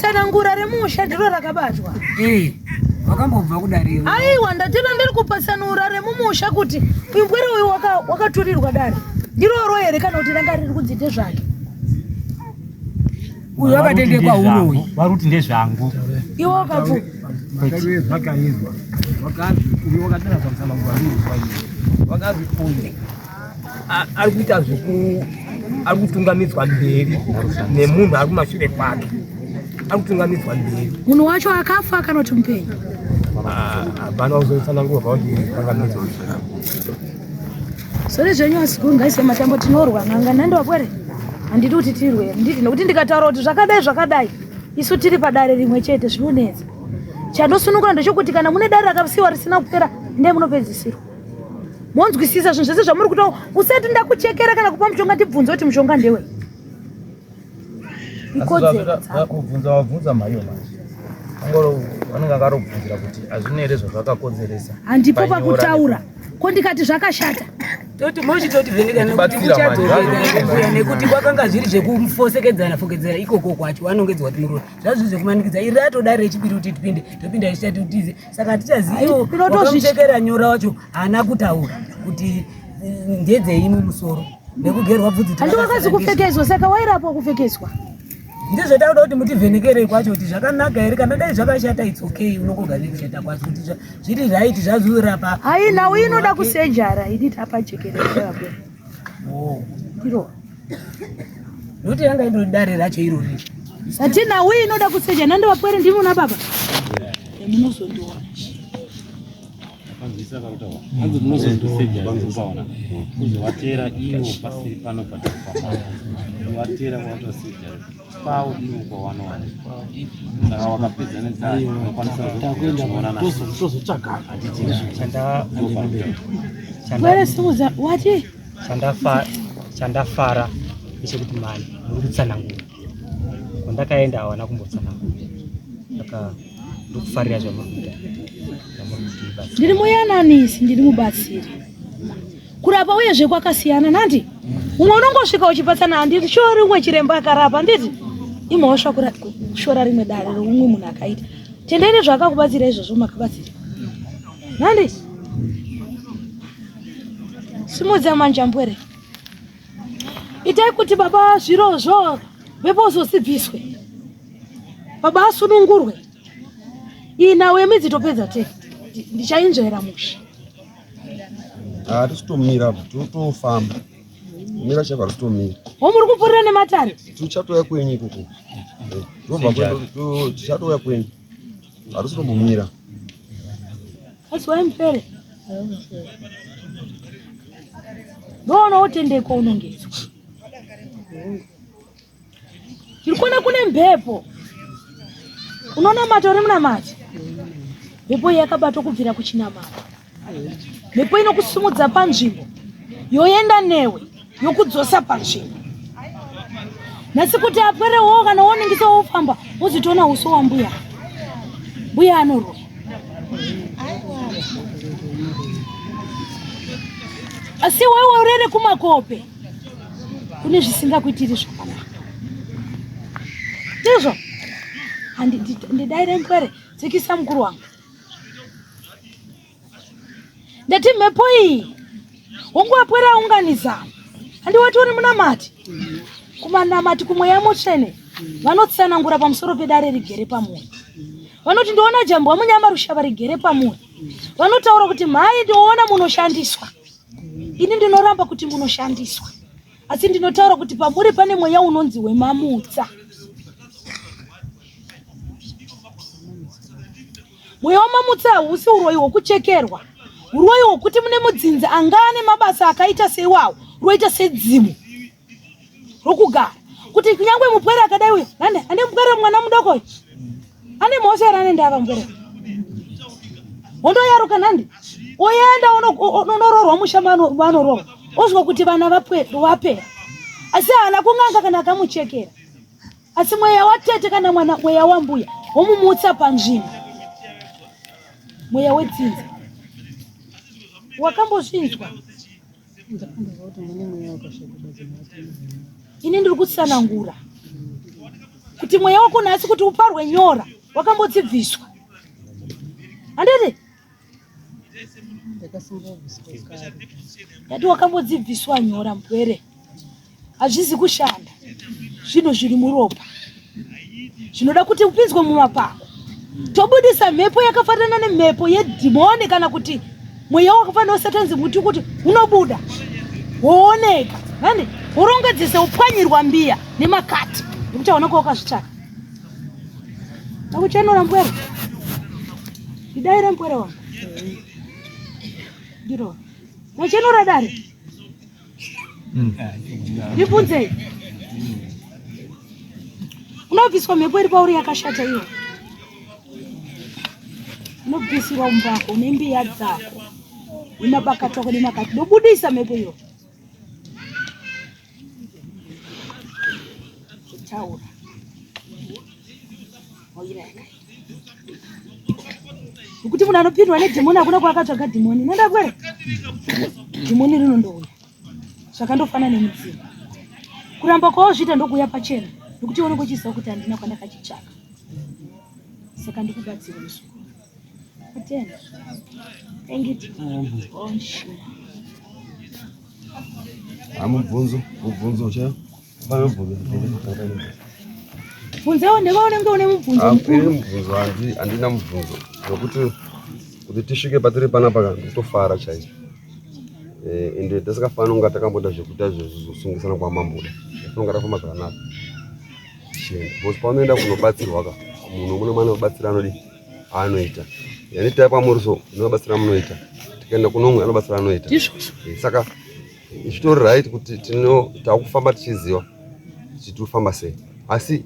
Kutsanangura remusha ndiro rakabatwa. Wakambobva kudariyo. Aiwa ndatenda ndiri kupatsanura remumusha kuti imbwere uyu wakaturirwa dare. Ndiro ere kana kuti ranga riri kudzite zvake. Uyu wakatendekwa uroyi. Waruti ndezvangu. Iwo wakafu. Zvakaizwa. Wakazi uyu wakatanga kutsanangura ruwa. Wakazi uyu ari kuita zvoku ari kutungamidzwa mberi nemunhu ari kumashure kwake. Ari kutungamidzwa mberi. Munhu wacho akafa kana kuti mupenyu. Hapana kuzotsanangurwa kuti akamidzwa. Sore zvenyu asikuru ngaise matambo tinorwa n'anga nando kwere. Handidi kuti tirwe, nditi nokuti ndikataura kuti zvakadai isu tiri padare rimwe chete zvinonetsa. Chandosunungura ndechekuti kana mune dare rakasiwa risina kupera ndiye munopedzisirwa. Monzwisisa zvinhu zvese zvamuri kutaura usati ndakuchekera kana kupa mushonga ndibvunze kuti mushonga ndewe. Ikodzero kubvunza maiyo manje. Angoro vanenge akarobvunzira kuti azvine here zvakakodzeresa. Handipo pakutaura. Ko ndikati zvakashata. Toti mochitoti vheneka nekuti kuchadzokera nekuti kwakanga zviri zvekumufosekedzana fokedzera ikoko kwacho vanongedzwa kuti muroi zvazvo zvekumanikidza iri ratodare rechipiri kuti tipinde topinda richitatu tize saka tichazivo wakamuchekera nyora wacho haana kutaura kuti ndedzei mumusoro nekugerwa bvudzi handi wakazi kupfekedzwa saka wairapo kupfekedzwa ndizvo tauda kuti mutivhenekere kwacho kuti zvakanaka here kana dai zvakashata it's okay unongogara kushata kwacho kuti zviri right zvazura pa hai nhau inoda kusenjara iditi apajekerera ndiro nokuti yanga indodare racho irori ati nhau inoda kusenjara nandovapwere ndimuna baba munozondiona hanzi munozondiseja ukaona kuzowatera iwo pasiri pano watera watoseja pao iwo kwawanowana saka wakapedza nenzai unokwanisa kuona pwere simuza wati chandafara ndechekuti mani muri kutsanangura kwandakaenda hawana kumbotsanangura saka ndikufarira zvamuri kuita ndiri muyananisi ndiri mubatsiri kurapa uyezve kwakasiyana nandi umwe unongosvika uchipatsana handiti shora rimwe chiremba akarapa nditi imhosva kushora rimwe dare roumwe munhu akaita tendeni zvakakubatsira izvozvo makabatsira nandi simudza manjambwere itai kuti baba zvirozvo vepozosibviswe baba asunungurwe inawe midzi topedza te ndichainzvera musha tisitomira totofamba mira chava titomira muri kupurira nematare tichatoya kwenyu ikoko robva kwedu tichatoya kwenyu hatisitomira asi waimupere ndoona utendeko unongedzwa tiri kuona kune mhepo unonamata uri munamati mhepo iyi yakabatwa kubvira kuchinamata mhepo inokusumudza panzvimbo yoenda newe yokudzosa panzvimbo nhasi kuti apwerewo kana woningisa wofamba wozitoona uso wambuya mbuya anoroya asi wewe urere kumakope kune zvisingakuitiri zvakanaka ndizvo ndidaire mpwere tsikisa mukuru wangu ndati mhepo iyi wongowapwera aunganiza handiwati uri munamati kumanamati kumweya mutsvene vanotsanangura pamusoro pedare rigere pamuri vanoti ndiona jambwa munyama rushava rigere pamuri vanotaura kuti mhai ndioona munoshandiswa ini ndinoramba kuti munoshandiswa asi ndinotaura kuti pamuri pane mweya unonzi wemamutsa mweya wamamutsa hausi uroyi hwokuchekerwa uroyi hwokuti mune mudzinzi angane mabasa akaita seiwawo roita sedzimu rokugara kuti kunyangwe mupwere akadai uyo ane mupwere mwana mudoko uyu ane mhosva here ane ndava mupwere wondoyaruka nhandi oenda unororwa musha vanorova ozwa kuti vana vapera asi haana kung'anga kana akamuchekera asi mweya watete kana mweya wambuya womumutsa panzvimbo mweya wedzinza wakambozvinzwa ini ndiri kutsanangura kuti mweya wako nhasi kuti uparwe nyora wakambodzibviswa handiti yati wakambodzibviswa nyora mupwere hazvizi kushanda zvinhu zviri muropa zvinoda kuti upinzwe mumapako tobudisa mhepo yakafanana nemhepo yedhimoni kana kuti mweya wakafanana usatanzi muti kuti unobuda wooneka handi urongedzese upwanyirwa mbiya nemakati nekuti aonaka wakazvitsvaka akuchenora mpwere idaire mpwere wangu ndiro nachenora dare ndibvunzei unobviswa mhepo iri pauri yakashata iyo unobvisirwa umbako nembiya dzako nemabakati ako nemakati ndobudisa mhepo iyo taura oira yakaita nekuti munhu anopindwa nedhimoni hakuna kwaakatsvaga dhimoni nandakwere dhimoni rinondouya zvakandofanana nemudzimu kuramba kwawozviita ndokuuya pachena nekuti oneko chiziva kuti handina kwandakachitsvaka saka ndikubatsira musuku atenda engiti onshua mubvunzo cha pamebvunzo Bvunzewo ndakaona une mubvunzo mukuru. Mubvunzo handina mubvunzo nokuti kuti tisvike patiri panapa nditofara chaizvo. Ende tisingafani kunga takamboita zvekuita zvezosungisana kwamambuda. Tinonga tafamba zvakanaka. Because paunoenda kunobatsirwa ka munhu mune mane kubatsira anoita. Yani taipa muriso unobatsira munoita. Tikaenda kunomwe anobatsira anoita. Saka zvitori right kuti takufamba tichiziva tichifamba sei. Asi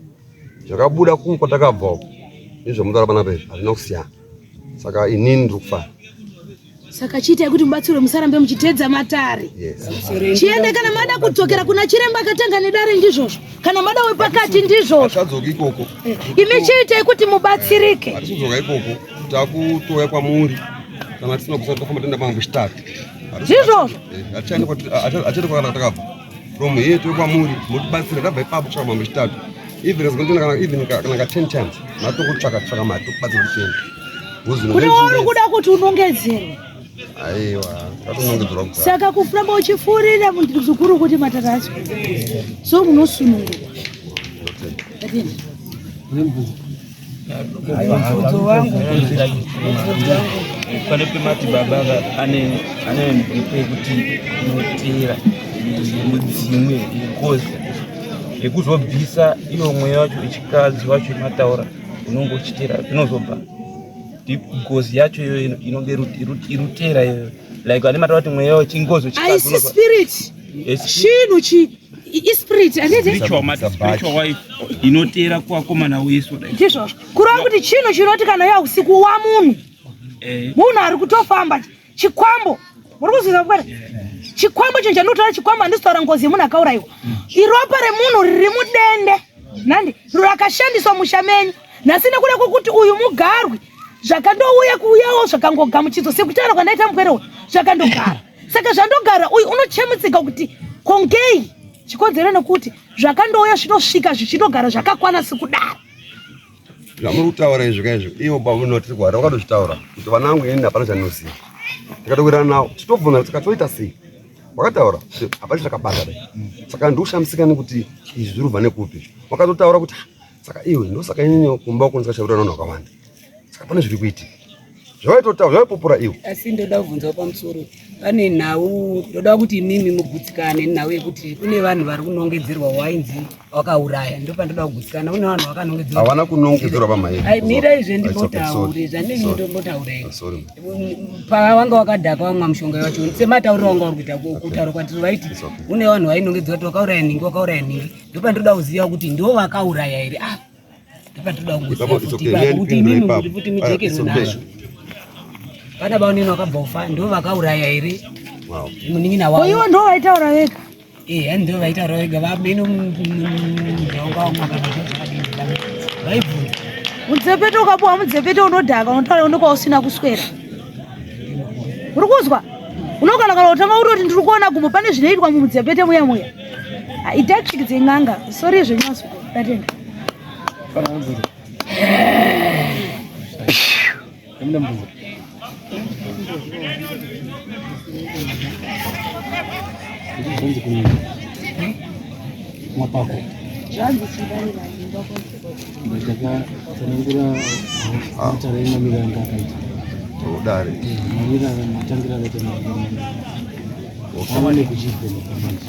zvakabuda kunko takabva izvo mutaura panapa izvi hazvina kusiyana. Saka inini ndiri kufara. Saka chiitai kuti mubatsirwe musarambe muchitedza matare. Chiende kana mada kudzokera kuna chiremba akatanga nedare ndizvozvo. Kana mada wepakati ndizvozvo. Tadzoka ikoko. Imi chiitai kuti mubatsirike. Tadzoka ikoko. Takutoya kwamuri. Kana tisina kusati tofamba tenda pangu chitatu. Ndizvozvo. Achiri kwakana takabva. From here to kwamuri motibatsira tabva ipapo kusvika pangu chitatu. Even kana 10 times. Natokutsvaka mari tokubatsira kuchienda. Kuti uri kuda kuti unongedzerwe. Aiwa, tatonongedzerwa kudhara. Saka kufamba uchifurira zvikuru kuti matata acho. So munosunungurwa. Mubvunzo wangu pane pemati baba ane mbepo yekuti inotera mudzimwe yegozi yekuzobvisa iyo mweya wacho echikadzi wacho mataura unongo uchitera inozobva gozi yacho iyoyo inonge irutera iyoyo like ane mataura kuti mweya wacho chingozo chikadzi aisi spirit chinhu ispirit spiritual wife inotera kuvakomana wesu ndizvozvo kureva kuti chinhu chinoti kana ya usiku wa munhu munhu ari kutofamba chikwambo muri kuzviziva kuti chikwambo chinhu chandinotaura chikwambo handisitaura ngozi yemunhu akaurayiwa iropa remunhu riri mudende nandi rakashandiswa musha menyu nhasi nekuda kwokuti uyu mugarwi zvakandouya kuuyawo zvakangogamuchidzwa sekutaura kwandaita mukwerewe zvakandogara saka zvandogara uyu unochemutsika kuti kongei chikonzero nekuti zvakandouya zvinosvika zvichindogara zvakakwana sekudaro. Zvamuri kutaura izvi kaizvo ivo baba tiri kuhara vakatozvitaura kuti vana vangu ini hapana chandinoziva. Tikatokwirana navo titobvunza kuti tikatoita sei. Vakataura kuti hapana chakabata dai. Saka ndokushamisika nekuti izvi zviri kubva nekupi. Vakatotaura kuti saka iwe ndosaka inini kumba uko ndikashaurira vanhu vakawanda. Saka pane zviri kuitika. Zvavaitotaura zvavaipopura iwe. Asi ndoda kubvunzawo pamusoro. Pane nhau ndoda kuti mimi mugutsikane nhau yekuti kune vanhu vari kunongedzerwa wainzi wakauraya ndopandoda kugutsikana kune vanhu vakanongedzerwa havana kunongedzerwa pamai mira izve ndimbotaure zvandingi ndombotaura pavanga wakadhaka wamwa mushonga wacho sematauriro wanga uri kuita kutaura kwatiri vaiti kune vanhu vainongedzerwa kuti wakauraya nhingi ndopandoda kuziva kuti ndo vakauraya here ndopandoda kuti mimi muri kuti mijekerwe nazvo pana baonini wakabva ufa ndo vakauraya here muningina wavo ivo ndo vaitaura vega ndo vaitaura vega vameno mudhonga vaibvunza mudzepete ukapuwa mudzepete unodhaka unotaura unokwa usina kuswera uri kuzwa unogana kana kutanga uri kuti ndiri kuona gumbo pane zvinoitwa mumudzepete muya muya itakshikidze n'anga sori zvenyaswa datenda Kwanza kuna mapako. Janzi chibalira ndoko. Ndaka tanangura atarema miranga kaita. Udare. Mira matangira lete na. Okamane kuchipe mkamanje.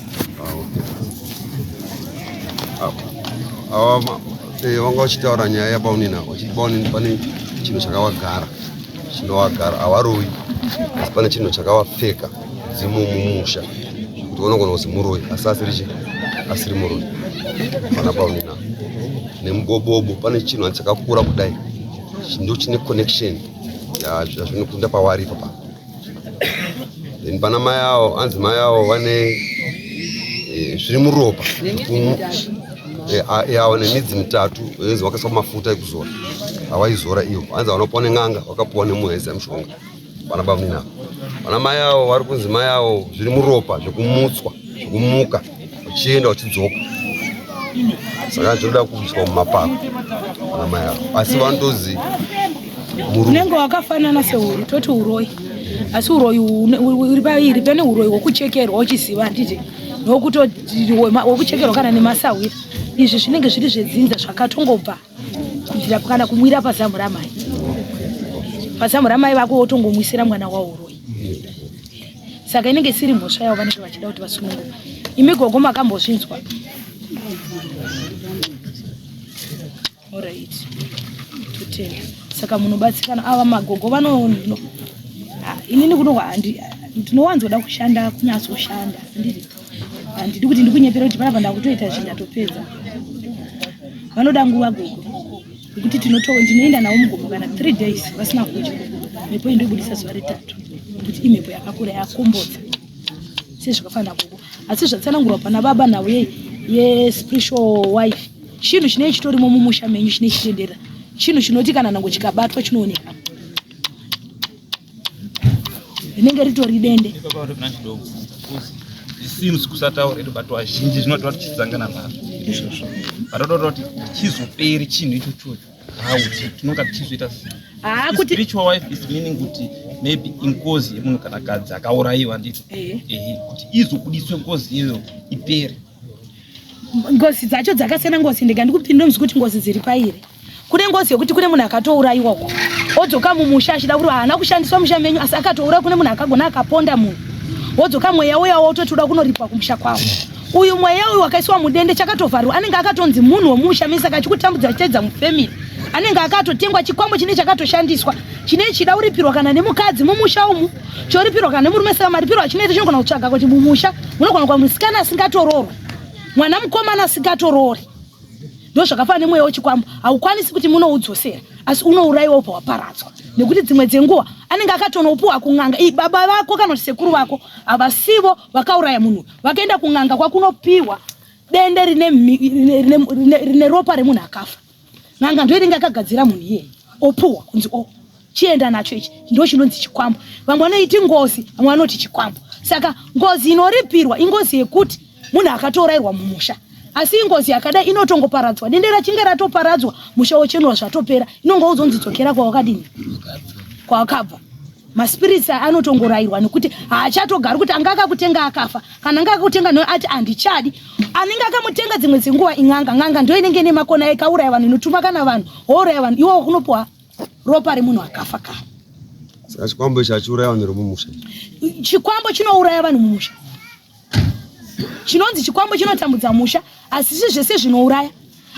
Vanga vachitaura nyaya yabaunina vachibaunini pane chinhu chakavagara chinovagara havaroi asi pane chinhu chakavapfeka dzimumusha kuti vanogona kuzi muroi asi asiri muroi pana baunina nemubobobo pane chinhu chakakura kudai ndo chine connection yazvinokunda pawari papa then pana mai avo anzi mai avo vane zviri muropa yawa nemidzi mitatu yenzi wakaiswa mafuta ekuzora havaizora ivo hanzi vanopuwa nen'anga vakapuwa nemuhezi yamushonga vana bamunina vana mai avo vari kunzi mai avo zviri muropa zvekumutswa zvekumuka vachienda vachidzoka saka zvinoda kuiswa mumapako vana mai avo asi vanotozi unenge wakafanana seuri toti uroi asi uroi uri pairi pane uroi hwokuchekerwa uchiziva handiti nokutoti hwokuchekerwa kana nemasawira izvi zvinenge zviri zvedzinza zvakatongobva kubvira kana kumwira pazamu ramai. Pazamu ramai vako wotongomwisira mwana wauroi. Saka inenge siri mhosva yavo vanenge vachida kuti vasununguke. Imi gogo makambozvinzwa. Alright. Tutenda. Saka munobatsikana ava magogo vanono. Inini kuno ndinowanzoda kushanda kunyasoshanda. Handidi kuti ndikunyepera kuti panapa ndakutoita zvindatopedza. Vanoda nguva gogo. Kuti ndinoenda nawo mugomo kana 3 days vasina kudya. Mhepo indobudisa zuva retatu. Kuti imhepo yakakura yakombodza. Sezvakafanira gogo. Asi zvatsanangurwa pana baba nawo ye spiritual wife. Chinhu chine chitorimo mumusha menyu chine chitendera. Chinhu chinoti kana nango chikabatwa chinooneka. Rinenge ritori dende. Seems kusataura kuti batwa zhinji zvinoti vachitsangana nazvo. Izvozvo. Parododa kuti chizoperi chinhu ichocho. Hauti tinonga tichizoita kuti spiritual wife is meaning kuti maybe inkozi yemunhu kana kadzi akaurayiwa ndito. Kuti izobudiswe ngozi iyo ipere. Ngozi dzacho dzakasiyana ngozi ndikupindira kuti ngozi dziri pairi. Kune ngozi yokuti kune munhu akatourayiwa ko. Odzoka mumusha achida kuti haana kushandiswa musha menyu asi akatoura kune munhu akagona akaponda munhu. Wodzoka mweya uya wototoda kunoripa kumusha kwawo. Uyu mweya uyu wakaiswa mudende chakatovharwa anenge akatonzi munhu womusha misa kachikutambudza chedza mufamily. Anenge akatotengwa chikwambo chine chakatoshandiswa. Chine chida uripirwa kana nemukadzi mumusha umu. Choripirwa kana nemurume saka maripirwa chinoita chinogona kutsvaga kuti mumusha munogona kwa musikana asingatororwa. Mwana mukomana asingatorori. Ndo zvakafanana nemweya wechikwambo. Haukwanisi kuti munoudzosera asi unourayiwa pa waparadzwa. Nekuti dzimwe dzenguwa anenge akatonopuwa kunganga baba vako kana sekuru vako avasivo vakauraya munhu vakaenda kunganga kwakunopiwa dende rine ropa remunhu akafa. Nganga ndio iringa akagadzira munhu iye opuwa kunzi chienda nacho ichi ndio chinonzi chikwambo. Vamwe vanoiti ngozi vamwe vanoti chikwambo. Saka ngozi inoripirwa ingozi yekuti munhu akatorairwa mumusha. Asi ngozi yakada inotongoparadzwa dende rachinge ratoparadzwa musha wochenwa zvatopera inonga uzonzidzokera kwa wakadini kwa wakabva. Maspirits anotongorairwa nekuti haachatogari kuti anga akakutenga akafa kana anga akakutenga no ati andichadi anenge akamutenga dzimwe dzenguwa nganga ndio inenge ine makona ekauraya vanhu inotuma kana vanhu houraya vanhu iwo kunopuwa ropa remunhu akafa kana. Saka chikwambo chachiuraya vanhu mumusha. Chikwambo chinouraya vanhu mumusha. Chinonzi chikwambo chinotambudza musha asi zvese zvinouraya.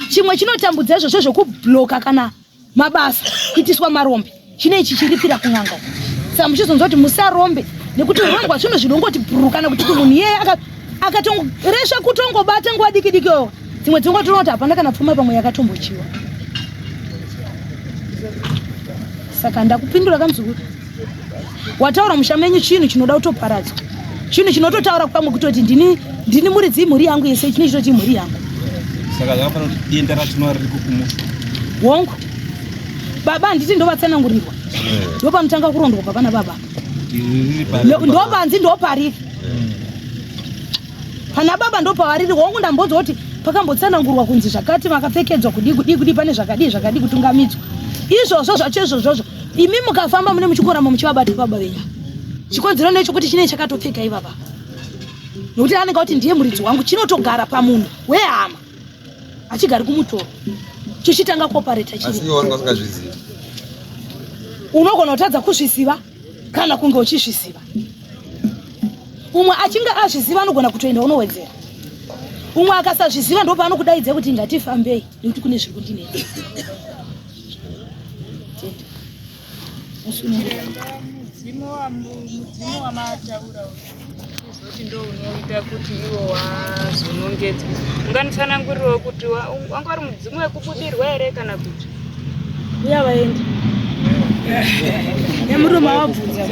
Chimwe chinotambudza izvo zvokubloka kana mabasa kuitiswa marombe. Chine ichi chiripira kunganga. Saka muchizonzwa kuti musarombe nekuti urongwa zvino zvinongoti bhuru kana kuti munhu iye akatongoresha kutongobata nguva diki-dikiyo. Dzimwe dzenguva tinoti hapana kana pfuma pamwe yakatombochiwa. Saka ndakupindura kamuzukuru. Wataura musha menyu chinhu chinoda kutoparadzwa. Chinhu chinototaura pamwe kutoti ndini muridzi mhuri yangu yese chine chitoti mhuri yangu. Saka zvakafanira kuti denda racho riri kukumusha. Wongo. Baba nditi ndo vatsanangurirwa. Ndo panotanga kurondwa papana baba. Ndo panzi ndo pariri. Pana baba ndo pawariri wongo ndambodza kuti pakambotsanangurwa kunzi zvakati makapfekedzwa kudi pane zvakadi kutungamidzwa. Izvozvo zvacho izvozvo imi mukafamba mune muchikoramo muchivabata baba venyu. Chikonzero necho kuti chine chakatopfeka ivava. Nokuti anenge kuti ndiye muridzi wangu chinotogara pamunhu wehama. Achigari kumutoro. Chichitanga cooperate chiri. Asi iwo vasingazvizivi. Unogona kutadza kuzvisiva kana kunge uchizvisiva. Umwe achinge azviziva anogona kutoenda unowedzera. Umwe akasazviziva ndo paanokudaidza kuti ngatifambei nekuti kune zviri kundinetsa. Mudzimu wa mataura kuzoti ndo unoita kuti iwo wazonongedzwa. Unganitsanangurirawo kuti wanga uri mudzimu wekubudirwa ere kana kuti uya vaenda nemurume wabvunza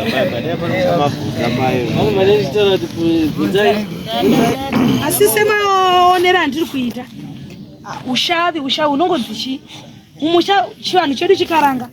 asi semaonera andiri kuita ushavi unongodzi chi umusha chivanhu chedu chikaranga